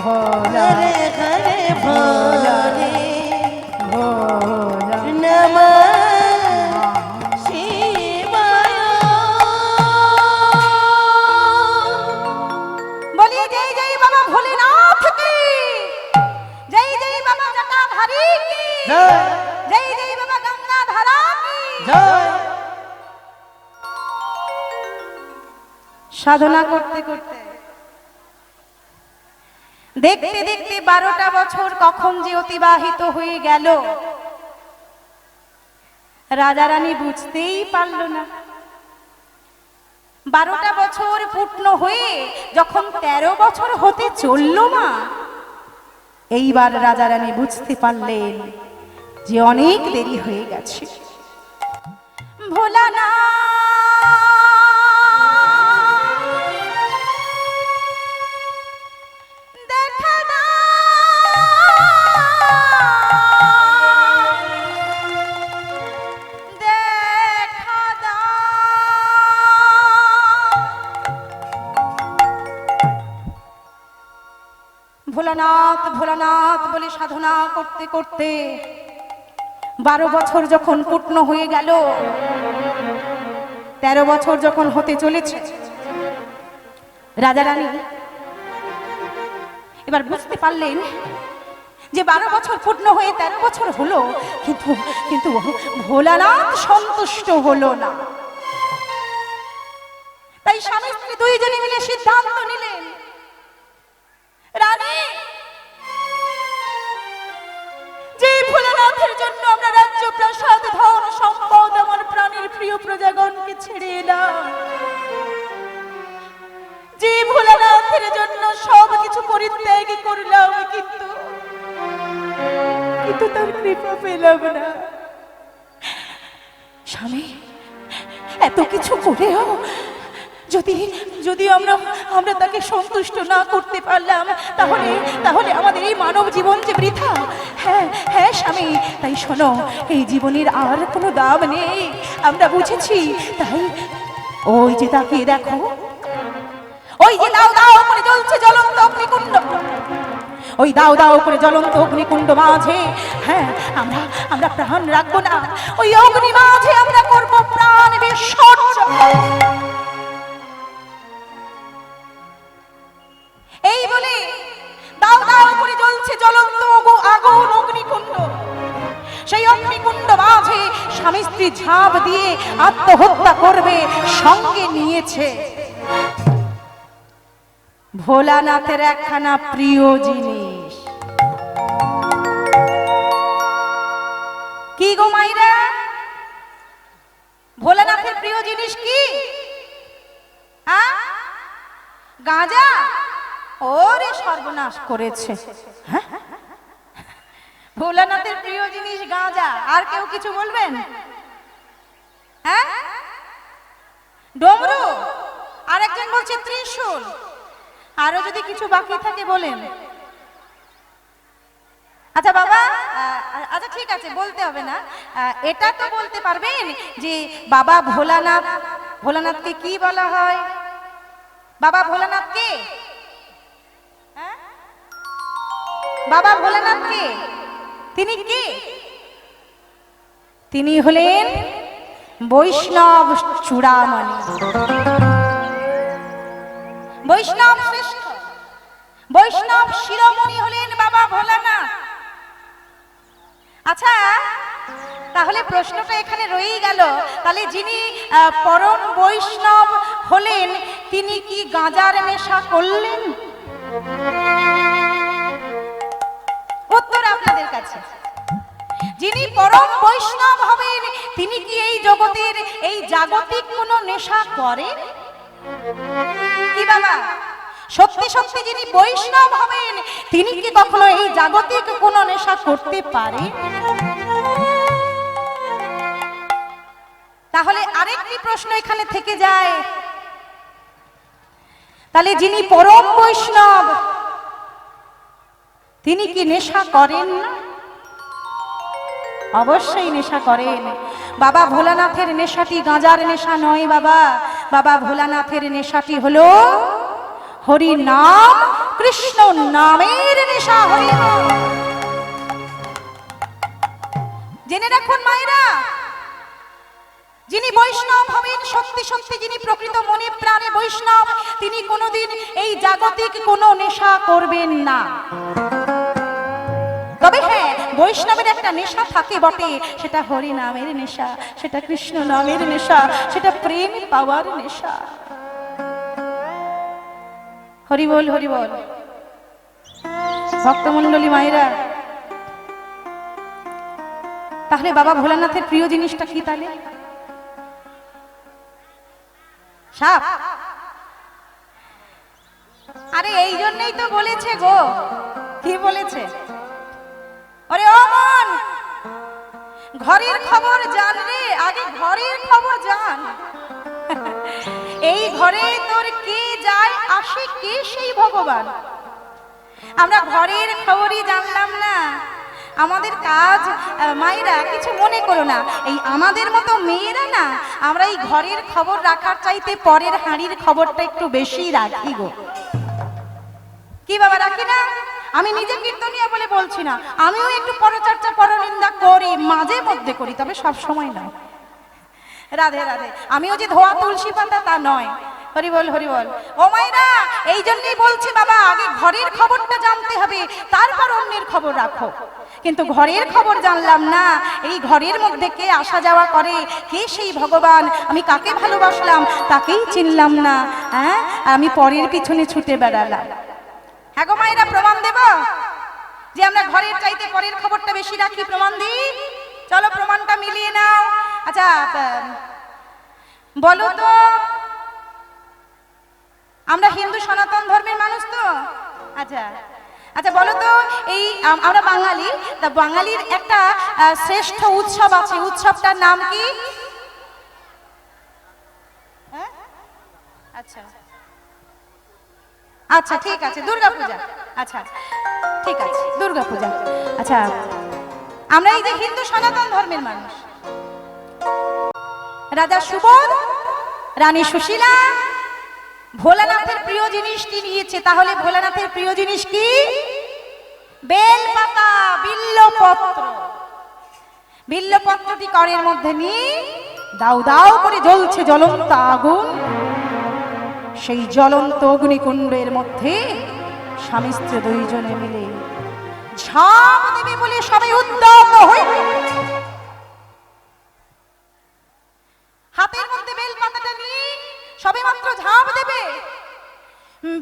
भोला हरे हरे भोले भोला नमः शिवाय बोलिए जय जय बाबा भोलेनाथ की जय जय बाबा जटाधारी की जय जय जय बाबा गंगाधरा की जय সাধনা করতে করতে দেখতে দেখতে 12টা বছর কখন যে অতিবাহিত হয়ে গেল রাজা রানী বুঝতেই পারল না 12টা বছর পূর্ণ হয়ে যখন 13 বছর হতে চলল মা এইবার রাজা রানী বুঝতে পারলেন যে অনেক দেরি হয়ে গেছে ভোলানাথ দেখা দাও, দেখা দাও। ভোলানাথ ভোলানাথ বলে সাধনা করতে করতে 12 বছর যখন পূর্ণ হয়ে গেল, 13 বছর যখন হতে চলেছে, রাজা রানী এবার বুঝতে পারলেন যে 12 বছর পূর্ণ হয়ে 13 বছর হলো, কিন্তু কিন্তু ভোলানাথ সন্তুষ্ট হলো না। তাই স্বামী স্ত্রী দুইজনে মিলে সিদ্ধান্ত নিলেন, রানী, যে ভোলানাথের জন্য আমরা রাজ্য প্রাসাদ ধন সম্পদ আমার প্রাণের প্রিয় প্রজাগণকে ছেড়ে এলাম, যে ভোলানাথের জন্য সবকিছু পরিত্যাগ করলাম, কিন্তু তার কৃপা পেলাম না। স্বামী, এত কিছু করেও যদি আমরা তাকে সন্তুষ্ট না করতে পারলাম, তাহলে আমাদের এই মানব জীবন যে বৃথা। হ্যাঁ হ্যাঁ স্বামী, তাই শোনো, এই জীবনের আর কোনো দাম নেই, আমরা বুঝেছি। তাই ওই যে তাকিয়ে দেখো, ওই যে দাও দাও করে জ্বলছে জ্বলন্ত অগ্নিকুণ্ড, ওই দাও দাও করে জ্বলন্ত অগ্নিকুণ্ড মাঝে, হ্যাঁ আমরা প্রাণ রাখবো না, ওই অগ্নি মাঝে আমরা করব প্রাণ বিসর্জন। এই বলে দাও দাও করে জ্বলছে জ্বলন্ত আগুন অগ্নিকুণ্ড, সেই অগ্নিকুণ্ড মাঝে স্বামী স্ত্রী ঝাঁপ দিয়ে আত্মহত্যা করবে, সঙ্গে নিয়েছে ভোলানাথের একখানা প্রিয় জিনিস। কি গো মাইরা, ভোলানাথের প্রিয় জিনিস কি? গাঁজা? ওরে সর্বনাশ করেছে। ভোলানাথের প্রিয় জিনিস গাঁজা, আর কেউ কিছু বলবেন? হ্যাঁ, ডমরু, আর একজন বলছে ত্রিশূল, আরো যদি কিছু বাকি থাকে বলেন। আচ্ছা বাবা, আচ্ছা ঠিক আছে, বলতে হবে না, এটা তো বলতে পারবেন যে বাবা ভোলানাথকে কি বলা হয়? বাবা ভোলানাথকে, বাবা ভোলানাথকে তিনি কে? তিনি হলেন বৈষ্ণব চূড়ামণি, বৈষ্ণব শ্রেষ্ঠ, বৈষ্ণব শিরোমণি হলেন বাবা ভোলানাথ। আচ্ছা, তাহলে প্রশ্নটা এখানে রয়েই গেল, তাহলে যিনি পরম বৈষ্ণব হলেন তিনি কি গাঁজার নেশা করলেন? উত্তর আপনাদের কাছে। যিনি পরম বৈষ্ণব হবেন তিনি কি এই জগতের এই জাগতিক কোনো নেশা করেন? কি বাবা, সত্যি সত্যি যিনি বৈষ্ণব হবেন তিনি কি কখনো এই জাগতিক কোনো নেশা করতে পারে? তাহলে আরেকটি প্রশ্ন এখানে থেকে যায়, তাহলে যিনি পরম বৈষ্ণব তিনি কি নেশা করেন না? অবশ্যই নেশা করেন। বাবা ভোলানাথের নেশাটি গাঁজার নেশা নয় বাবা, বাবা ভোলানাথের নেশাটি হলো হরি নাম, কৃষ্ণ নামের নেশা, হরি নাম। জেনে রাখুন মায়েরা, যিনি বৈষ্ণব হবেন, সত্যি সত্যি যিনি প্রকৃত মনে প্রাণে বৈষ্ণব, তিনি কোনোদিন এই জাগতিক কোনো নেশা করবেন না। তবে হ্যাঁ, বৈষ্ণবের একটা নেশা থাকে বটে, সেটা হরি নামের নেশা, সেটা কৃষ্ণ নামের নেশা, সেটা প্রেম পাওয়ার নেশা। হরি বল, হরি বল। ভক্তমণ্ডলী মায়েরা, তাহলে বাবা ভোলানাথের প্রিয় জিনিসটা কি? তাহলে সাপ। আরে এই জন্যই তো বলেছে গো, কি বলেছে? আরে ও মন, ঘরের খবর জানলে আগে ঘরের খবর জান। এই ঘরে তোর কে যায় আসে, কে সেই ভগবান। আমরা ঘরের খবরই জানলাম না, আমাদের কাজ মায়েরা কিছু মনে করো না, এই আমাদের মতো মেয়েরা না, আমরা এই ঘরের খবর রাখার চাইতে পরের হাঁড়ির খবরটা একটু বেশি রাখি গো। কি বাবা, রাখি না? আমি নিজে কীর্তনিয়া বলে বলছি না, আমিও একটু পরচর্চা পরনিন্দা করি, মাঝে মধ্যে করি, তবে সব সময় নয়। রাধে রাধে। আমিও যে ধোয়া তুলসী পাতা তা নয়। হরি বল হরি বল। ও মাইরা, এই জন্যই বলছি বাবা, আগে ঘরের খবরটা জানতে হবে, তারপর অন্যের খবর রাখো। কিন্তু ঘরের খবর জানলাম না, এই ঘরের মধ্যে কে আসা যাওয়া করে, কে সেই ভগবান, আমি কাকে ভালোবাসলাম তাকেই চিনলাম না। হ্যাঁ, আমি পরের পিছনে ছুটে বেড়ালাম। হ্যাঁ গো মায়েরা, প্রমাণ দেব যে আমরা ঘরের চাইতে পরের খবরটা বেশি রাখি? প্রমাণ দিই, চলো প্রমাণটা মিলিয়ে নাও। আচ্ছা বলো তো, আমরা হিন্দু সনাতন ধর্মের মানুষ তো? আচ্ছা আচ্ছা বলো তো, এই আমরা বাঙালি, তা বাঙালির একটা শ্রেষ্ঠ উৎসব আছে, উৎসবটার নাম কি? হ্যাঁ, আচ্ছা আচ্ছা ঠিক আছে, দুর্গাপূজা। আচ্ছা ঠিক আছে, দুর্গাপূজা। আচ্ছা, আমরা এই যে হিন্দু সনাতন ধর্মের মানুষ, রাজা সুবোধ, রানী সুশীলা ভোলানাথের প্রিয় জিনিস কি নিয়েছে? তাহলে ভোলানাথের প্রিয় জিনিস কি? বেলপাতা, বিল্লপত্র। বিল্লপত্রটি করের মধ্যে নিয়ে দাউ দাউ করে জ্বলছে জ্বলন্ত আগুন। সেই জ্বলন্ত অগ্নিকুণ্ডের মধ্যে স্বামী স্ত্রী দুইজনে মিলে ঝাঁপ দেবে বলে সবাই উদ্যত হয়ে হাতের মধ্যে বেলপাতাটা নিয়ে সবে মাত্র ঝাঁপ দেবে,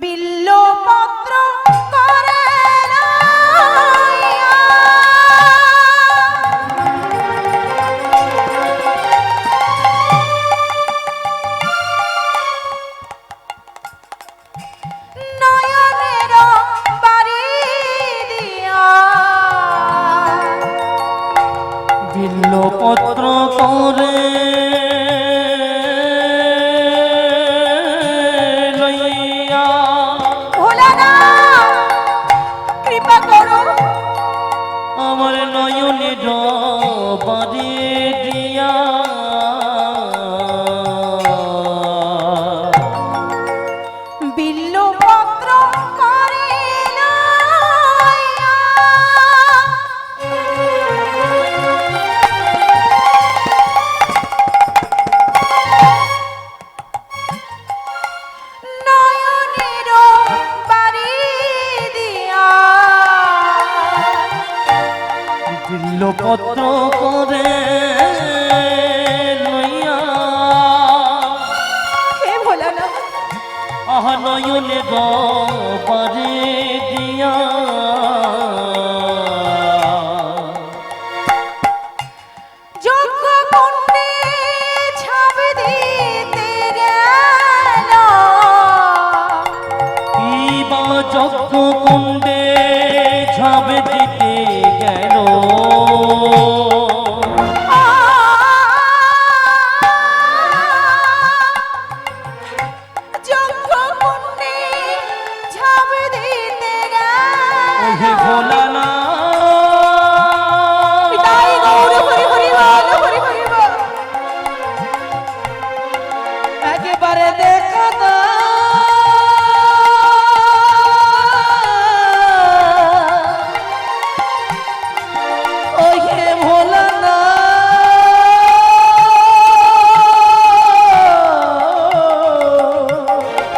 বিল্লপত্র করে নয়নের বাড়ি দিয়া, বিল্লপত্র করে আমার নয়নের বাড়ি দিয়া, বিল্লপত্র করে নয়নের বাড়ি দিয়া, বিল্লপত্র করে লইয়া, হে ভোলানাথ, আহা নয়নে বাড়ি দিয়া, যজ্ঞ কুণ্ডে ঝাঁপ দিতে গেল, কিবা যজ্ঞ কুণ্ডে ঝাঁপ দিতে গেল, যজ্ঞ কুণ্ডে ঝাঁপ দিতে ওহে গেল। ভোলানাথ, তাই গৌর হরি হরি বল, হরি হরি বল। একেবারে দেখা দাও, ওহে ভোলানাথ,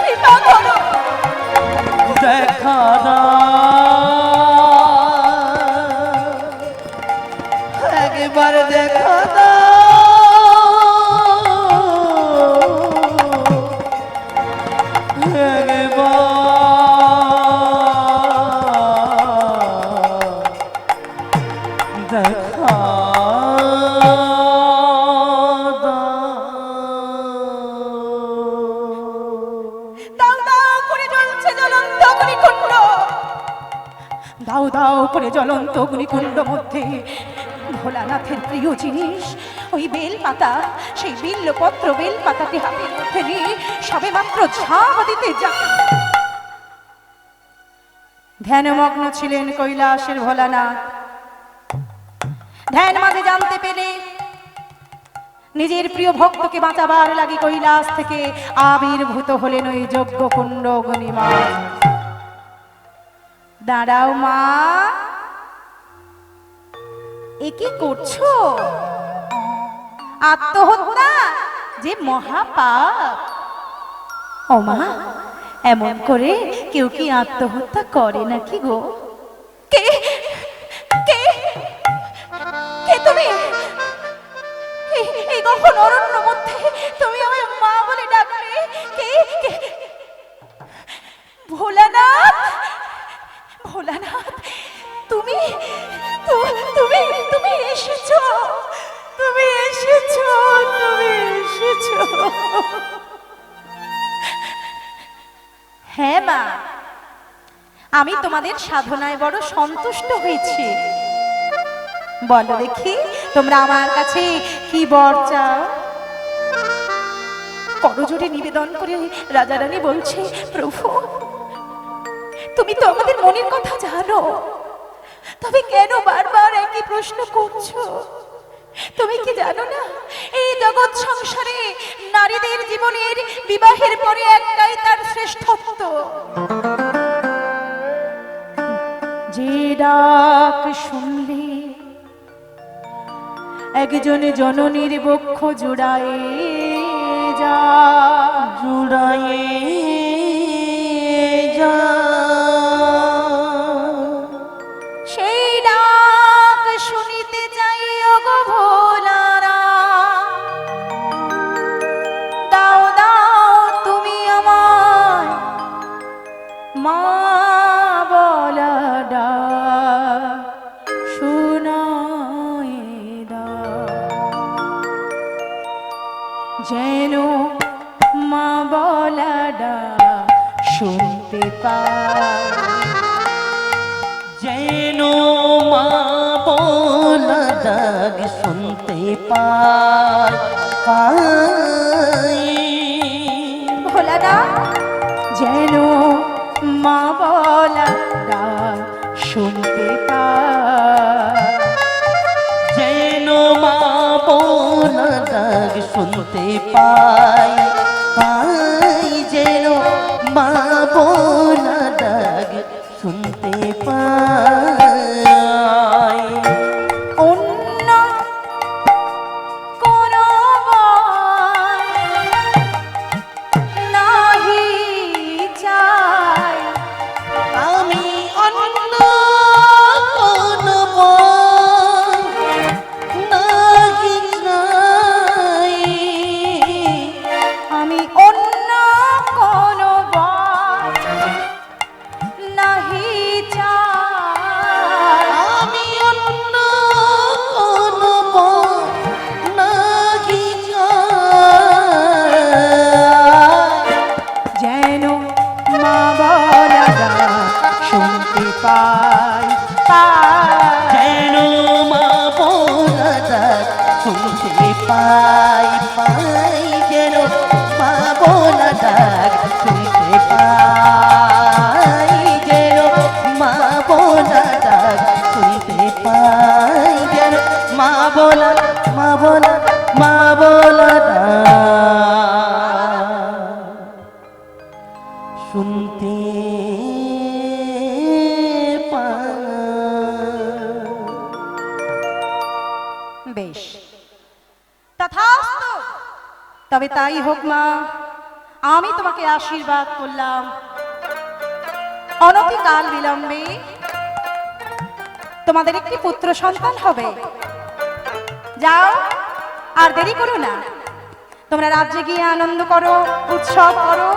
কৃপা করো। দেখা দাও, একবারে দেখা দাও, একবার দেখা দাউ দাউ করে জ্বলছে জ্বলন্ত অগ্নিকুণ্ড, দাউ দাউ করে জ্বলন্ত অগ্নিকুণ্ড মধ্যে ভোলানাথের প্রিয় জিনিস ওই বেলপাতা, সেই বিল্লপত্র বেলপাতাটি হাতের মধ্যে নিয়ে সবে মাত্র ঝাঁপ দিতে যায়। ধ্যানমগ্ন ছিলেন কৈলাসের ভোলানাথ। ধ্যান মাঝে জানতে পেলে নিজের প্রিয় ভক্তকে বাঁচাবার লাগি কৈলাস থেকে আবির্ভূত হলেন ওই যজ্ঞকুণ্ড অগ্নিমা। দাঁড়াও মা, এ কি করছো? আত্মহত্যা যে মহাপাপ। ও মা, এমন করে কেউ কি আত্মহত্যা করে নাকি গো? কে কে কে তুমি? এই কখন অরণ্য মধ্যে তুমি আমার মা বলে ডাকলে? কে কে? ভোলানাথ, ভোলানাথ, তুমি তুমি তুমি এসেছো, তুমি এসেছো, তুমি এসেছো। হ্যাঁ মা, আমি তোমাদের সাধনায় বড় সন্তুষ্ট হয়েছি। বলো দেখি, তোমরা আমার কাছে কি বর চাও? করজোড়ে নিবেদন করে রাজা রানী বলছে, প্রভু তুমি তো আমাদের মনের কথা জানো, তবে কেন বারবার একই প্রশ্ন করছো? তুমি কি জানো না, এই জগৎ সংসারে নারীদের জীবনের বিবাহের পরে একটাই তার শ্রেষ্ঠত্ব, যে ডাক শুনলে একজন জননীর বক্ষ জুড়ায়ে যা, জুড়ায়ে যা। সেই ডাক শুনিতে যাই ওগো ভোলারা, দাও দাও তুমি আমায় মা বলা ডাক শোনায় দাও, যেন মা বলা ডাক শুনতে পাই, যেন মা বলা ডাক শুনতে পাই। ভোলানাথ, যেন মা বলা ডাক শুনতে পাই, যেন মা বলা ডাক শুনতে পাই, যেন মা বলা ডাক শুনতে পাই। অন্য কোনো বর নাহি চাই, আমি অন্য কোনো বর নাহি চাই, আমি অন্য কোনো বর নাহি চাই, আমি অন্য কোনো বর নাহি চাই। যেন মা বলা ডাক শুনতে পাই, পাই, যেন মা বলা ডাক শুনতে পাই, যেন মা বলা ডাক শুনতে পাই, যেন মা বলা ডাক শুনতে পাই, যেন মা বলা ডাক শুনতে বেশ, তথাস্তু, তবে তাই হোক মা, আমি তোমাকে আশীর্বাদ করলাম। অনতিকাল বিলম্বে তোমাদের একটি পুত্র সন্তান হবে। যাও, আর দেরি করো না, তোমরা রাজ্যে গিয়ে আনন্দ করো, উৎসব করো।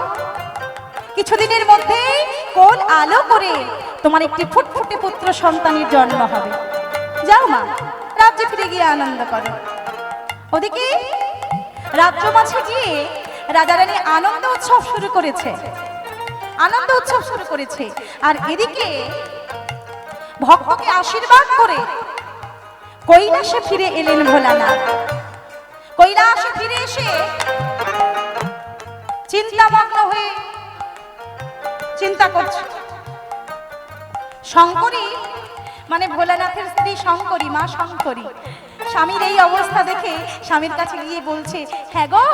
কিছুদিনের মধ্যেই কোল আলো করে তোমার একটি ফুটফুটে পুত্র সন্তানের জন্ম হবে। যাও মা, রাজ্যে ফিরে গিয়ে আনন্দ করো। ওদিকে রাজ্য মাঝে গিয়ে রাজা রানী আনন্দ উৎসব শুরু করেছে, আনন্দ উৎসব শুরু করেছে। আর এদিকে ভক্তকে আশীর্বাদ করে কৈলাসে ফিরে এলেন ভোলানাথ। কৈলাসে ফিরে এসে চিন্তামগ্ন হয়ে চিন্তা করছে। শঙ্করী মানে ভোলানাথের স্ত্রী শঙ্করী, মা শঙ্করী, স্বামীর এই অবস্থা দেখে স্বামীর কাছে গিয়ে বলছে, হ্যাঁ গো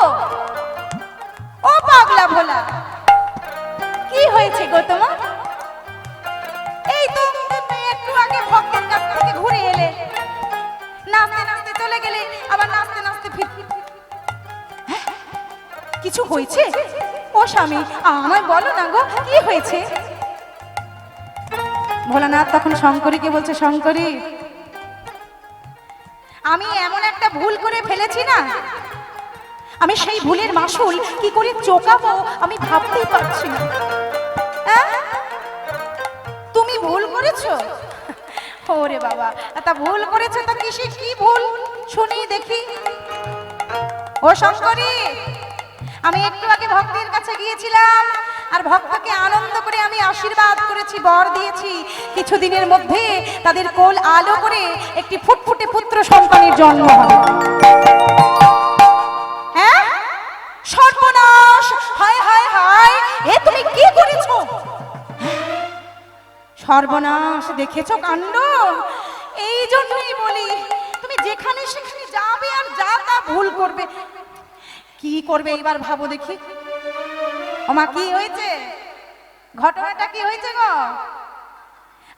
ও পাগলা ভোলা, কি হয়েছে গো তোমার? এই কিছু হয়েছে? ও স্বামী, আমায় বলো না গো, কি হয়েছে? ভোলানাথ তখন শঙ্করীকে বলছে, শঙ্করী, আমি এমন একটা ভুল করে ফেলেছি না, আমি সেই ভুলের মাসুল কি করে চোকাবো আমি ভাবতেই পারছি না। তুমি ভুল করেছো? ওরে বাবা, তা ভুল করেছো, তা কিসে কি ভুল শুনি দেখি। ও শঙ্করী, আমি একটু আগে ভক্তের কাছে গিয়েছিলাম, আর ভক্তকে আনন্দ করে আমি আশীর্বাদ করেছি, বর দিয়েছি, কিছুদিনের মধ্যে তাদের কোল আলো করে একটি ফুটফুটে পুত্র সন্তানের জন্ম হবে। হ্যাঁ, সর্বনাশ! হায় হায় হায়, এ তুমি কি করেছো? সর্বনাশ, দেখেছো কাণ্ড? এই জন্যই বলি, তুমি যেখানে সেখানে যাবে আর যা তা ভুল করবে। কি করবে এইবার ভাবো দেখি। ওমা, কি হয়েছে? ঘটনাটা কি হয়েছে গো?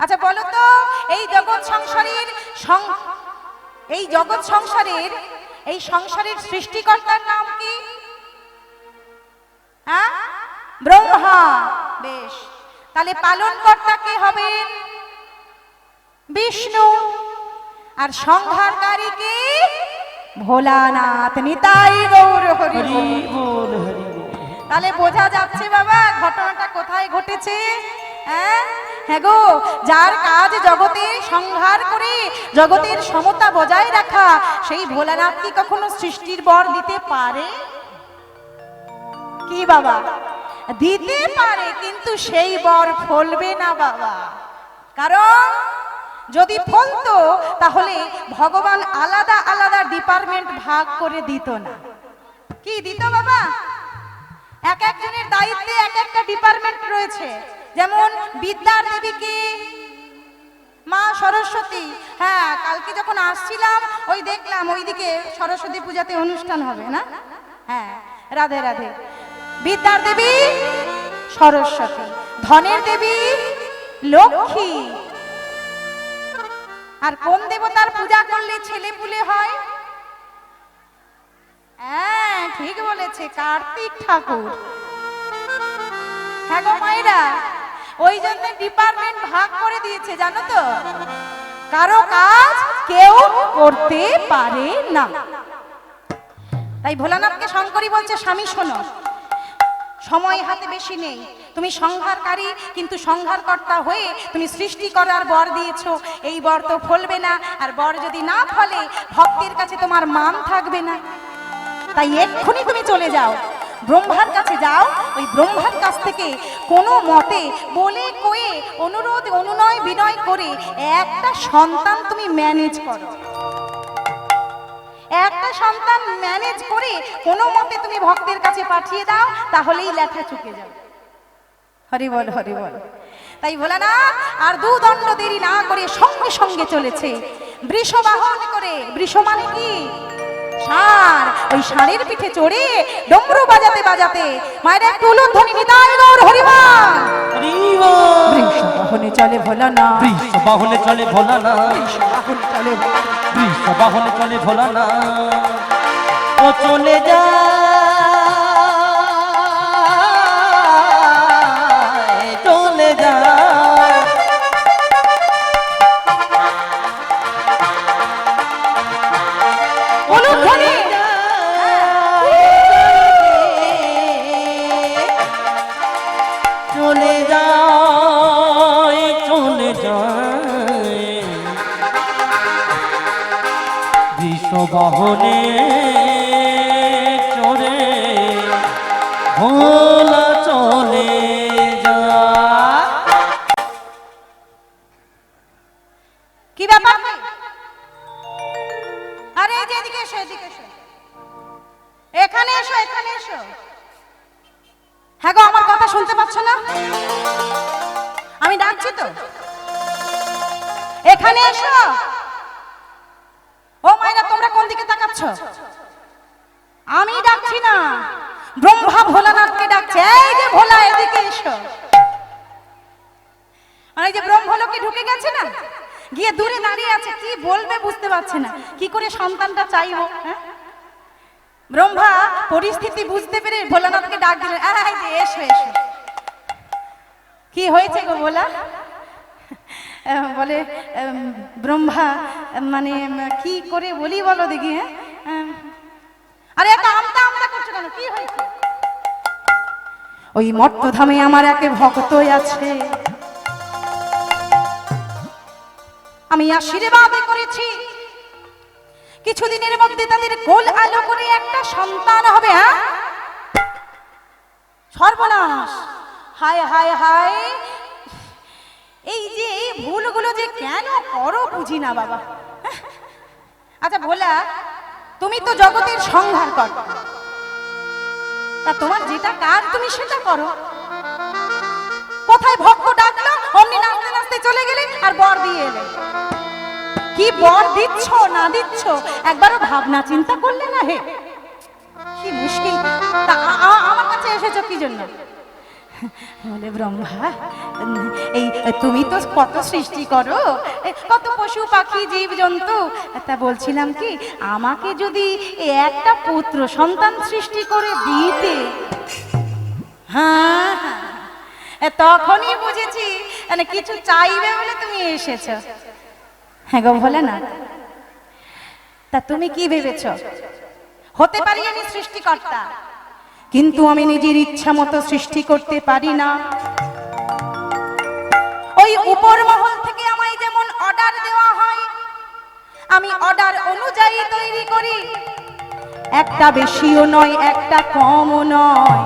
আচ্ছা বলো তো, এই জগৎ সংসারের এই সংসারের সৃষ্টিকর্তার নাম কি? হ্যাঁ, ব্রহ্মা। বেশ, তাহলে পালনকর্তা কে হবেন? বিষ্ণু। আর সংহারকারী কে? ভোলানাথ। নিতাই গৌর হরি বল। তাহলে বোঝা যাচ্ছে বাবা ঘটনাটা কোথায় ঘটেছে। হ্যাঁ গো, যার কাজ জগতের সংহার করে জগতের সমতা বজায় রাখা, সেই ভোলানাথ কি কখনো সৃষ্টির বর দিতে পারে? কি বাবা, দিতে পারে, কিন্তু সেই বর ফলবে না বাবা। কারণ যদি ফলতো তাহলে ভগবান আলাদা আলাদা ডিপার্টমেন্ট ভাগ করে দিত না। কি দিত বাবা? এক একজনের দায়িত্বে এক একটা ডিপার্টমেন্ট রয়েছে। যেমন বিদ্যার দেবীকে মা সরস্বতী। হ্যাঁ, কালকে যখন আসছিলাম ওই দেখলাম ওইদিকে সরস্বতী পূজাতে অনুষ্ঠান হবে না? হ্যাঁ, রাধে রাধে। বিদ্যার দেবী সরস্বতী, ধনের দেবী লক্ষ্মী। আর কোন দেবতার পূজা করলে ছেলে পুলে হয়? হ্যাঁ, ঠিক বলেছে, কার্তিক ঠাকুর। হ্যাঁ গো মায়েরা, ওই জন্য ডিপার্টমেন্ট ভাগ করে দিয়েছে, জানো তো? কারো কাজ কেউ করতে পারে না। তাই ভোলানাথকে শঙ্করী বলছে, স্বামী শোনো, সময় হাতে বেশি নেই। তুমি সংহারকারী, কিন্তু সংহারকর্তা হয়ে তুমি সৃষ্টি করার বর দিয়েছো। এই বর তো ফলবে না, আর বর যদি না ফলে ভক্তের কাছে তোমার মান থাকবে না। তাই এক্ষুনি তুমি চলে যাও, ব্রহ্মার কাছে যাও। ওই ব্রহ্মার কাছ থেকে কোনো মতে বলে কয়ে অনুরোধ অনুনয় বিনয় করে একটা সন্তান তুমি ম্যানেজ করো। একটা সন্তান ম্যানেজ করে কোনো মতে তুমি ভক্তের কাছে পাঠিয়ে দাও, তাহলেই লেখা চুকে যাবে। হরি বল, হরি বল। তাই ভোলানাথ আর দুদণ্ড দেরি না করে সঙ্গে সঙ্গে চলেছে বৃষ বাহন করে। বৃষ মানে কি? ষাঁড়। ওই ষাঁড়ের পিঠে চড়ে ডমরু বাজাতে বাজাতে মায়ের একটু উলুধ্বনি, নিতাই গৌর হরি বল। বৃষ বাহনে চলে ভোলানাথ, বৃষ বাহনে চলে ভোলানাথ, বৃষ বাহনে চলে ভোলানাথ, বৃষ বাহনে চলে ভোলানাথ। ও চলে যায়, চলে যায়। উলুধ্বনি। চলে যায়, চলে যায় বৃষবাহনে চড়ে ভোলা চলে যায়। কি ব্যাপার? আরে এই যে এদিকে এসো, এদিকে এসো, এখানে এসো, এখানে এসো। হ্যাঁ গো, আমার কথা শুনতে পাচ্ছ না? আমি ডাকছি তো, এখানে এসো। ও মাইরা, তোমরা কোন দিকে তাকাচ্ছ? আমি ডাকছি না, ব্রহ্মা ভোলানাথকে ডাকছে। এই যে ভোলা, এদিকে এসো। আর এই যে ব্রহ্মলোকে ঢুকে গেছে না, গিয়ে দূরে দাঁড়িয়ে আছে, কি বলবে বুঝতে পারছে না, কি করে সন্তানটা চাইবো। হ্যাঁ, ব্রহ্মা পরিস্থিতি বুঝতে পেরে ভোলানাথকে ডাক দিলেন, এই যে এসো এসো। কি হয়েছে গো ভোলা? বলে ব্রহ্মা মানে কি করে বলি বলো দেখি। হ্যাঁ আরে এত আমতা আমতা করছো কেন, কি হয়েছে? ওই মর্তধামে আমার একে ভক্ত আছে, আমি আশীর্বাদ করেছি কিছুদিনের মধ্যে তাদের কোল আলো করে একটা সন্তান হবে। হ্যাঁ সর্বনাশ, হায় হায় হায়, এই যে এই ভুলগুলো যে কেন করো বুঝি না বাবা। আচ্ছা ভোলা, তুমি তো জগতের সংহার কর, তা তোমার যেটা কাজ তুমি সেটা করো। কোথায় ভক্ত ডাকলো অমনি নাচতে নাচতে চলে গেলে আর বর দিয়ে এলে। কি বর দিচ্ছ না দিচ্ছ একবারও ভাবনা চিন্তা করলে না? হে কি মুশকিল। তা আমার কাছে এসেছো কি জন্য? বলে ব্রহ্মা, এই তুমি তো কত সৃষ্টি করো, কত পশু পাখি জীব জন্তু, তা বলছিলাম কি আমাকে যদি একটা পুত্র সন্তান সৃষ্টি করে দিতে। হ্যাঁ তখনই বুঝেছি মানে কিছু চাইবে বলে তুমি এসেছো। হ্যাঁ গো বলে না, তা তুমি কি ভেবেছ? হতে পারি আমি সৃষ্টিকর্তা, কিন্তু আমি নিজের ইচ্ছা মতো সৃষ্টি করতে পারি না। ওই উপর মহল থেকে আমায় যেমন অর্ডার দেওয়া হয় আমি অর্ডার অনুযায়ী তৈরি করি, একটা বেশিও নয় একটা কমও নয়।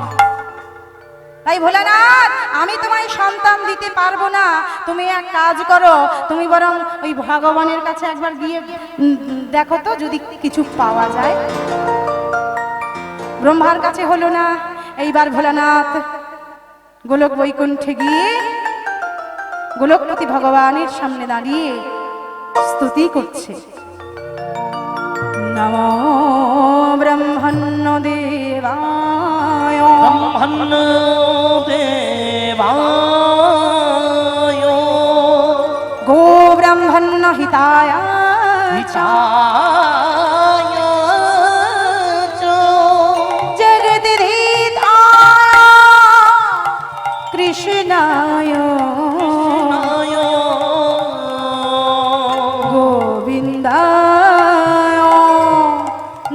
তাই ভোলানাথ, আমি তোমায় সন্তান দিতে পারবো না। তুমি এক কাজ করো, তুমি বরং ওই ভগবানের কাছে একবার গিয়ে দেখো তো যদি কিছু পাওয়া যায়। ব্রহ্মার কাছে হলো না, এইবার ভোলানাথ গোলক বৈকুণ্ঠে গিয়ে গোলকপতি ভগবানের সামনে দাঁড়িয়ে স্তুতি করছে। নমো ব্রহ্মণ্য দেবায়, ব্রহ্মণ্য দেবায়, গো ব্রহ্মণ্য হিতায় হিতায় চ, জগদ্ধিতায় কৃষ্ণায় কৃষ্ণায় গোবিন্দায়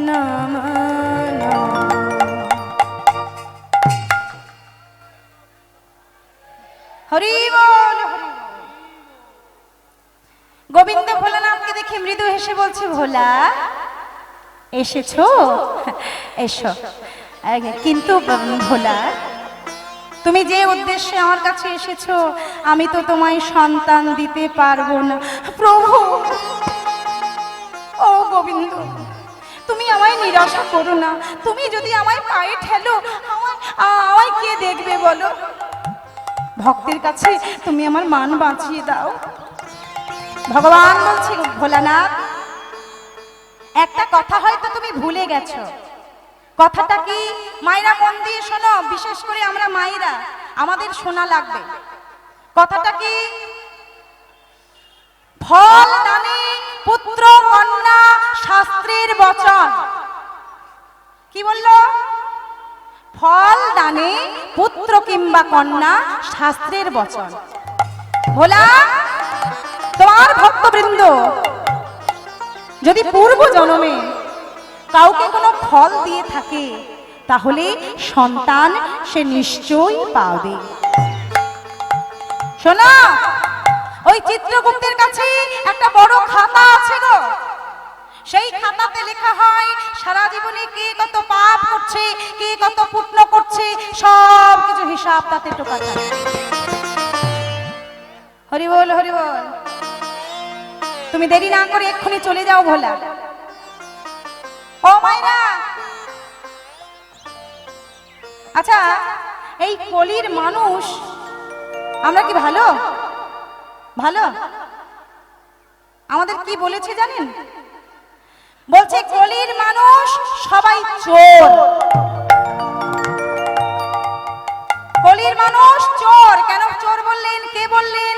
নমঃ নমঃ। হরি বল হরি বল। গোবিন্দ ভোলানাথকে দেখে মৃদু হেসে বলছে, ভোলা এসেছো? এসো। কিন্তু ভোলা, তুমি যে উদ্দেশ্যে আমার কাছে এসেছো আমি তো তোমায় সন্তান দিতে পারবো না। প্রভু, ও গোবিন্দ, তুমি আমায় নিরাশা করো না। তুমি যদি আমায় পায়ে ঠেলো আমায় কে দেখবে বলো? ভক্তের কাছে তুমি আমার মান বাঁচিয়ে দাও। ভগবান বলছে, ভোলানাথ একটা কথা হয়তো তুমি ভুলে গেছো। কথাটা কি মায়েরা মন দিয়ে শোনো, বিশেষ করে আমরা মায়েরা, আমাদের শোনা লাগবে। কথাটা কি? ফল দানে পুত্র কন্যা শাস্ত্রের বচন। কি বললো? ফল দানে পুত্র কিংবা কন্যা শাস্ত্রের বচন। ভোলা, তোমার ভক্তবৃন্দ যদি পূর্ব জন্মে কাউকে কোনো ফল দিয়ে থাকে তাহলে সন্তান সে নিশ্চয়ই পাবে। শোনো, ওই চিত্রগুপ্তের কাছে একটা বড় খাতা আছে গো। সেই খাতাতে লেখা হয় সারা জীবনে কে কত পাপ করছে, কে কত পুণ্য করছে, সব কিছু হিসাব তাতে টোকা থাকে। হরি বল হরি বল। তুমি দেরি না করে এক্ষুনি চলে যাও ভোলা। ও মাইরা, আচ্ছা এই কলির মানুষ আমরা কি ভালো? ভালো? আমাদের কি বলেছে জানেন? বলছে কলির মানুষ সবাই চোর। কলির মানুষ চোর। কেন চোর বললেন? কে বললেন?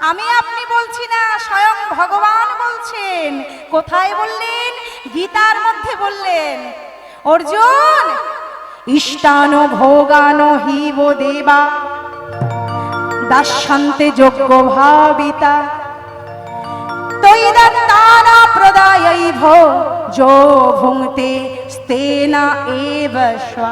আমি আপনি বলছি না, স্বয়ং ভগবান বলছেন। কোথায় বললেন? গীতার মধ্যে বললেন, অর্জুন ইষ্টান ভোগান হিব দেবা দাস্যান্তে যোগ্য ভাবিতা তৈদত্তানা প্রদায়ৈভ যো ভুঙ্ক্তে স্তেনা এব স্বা।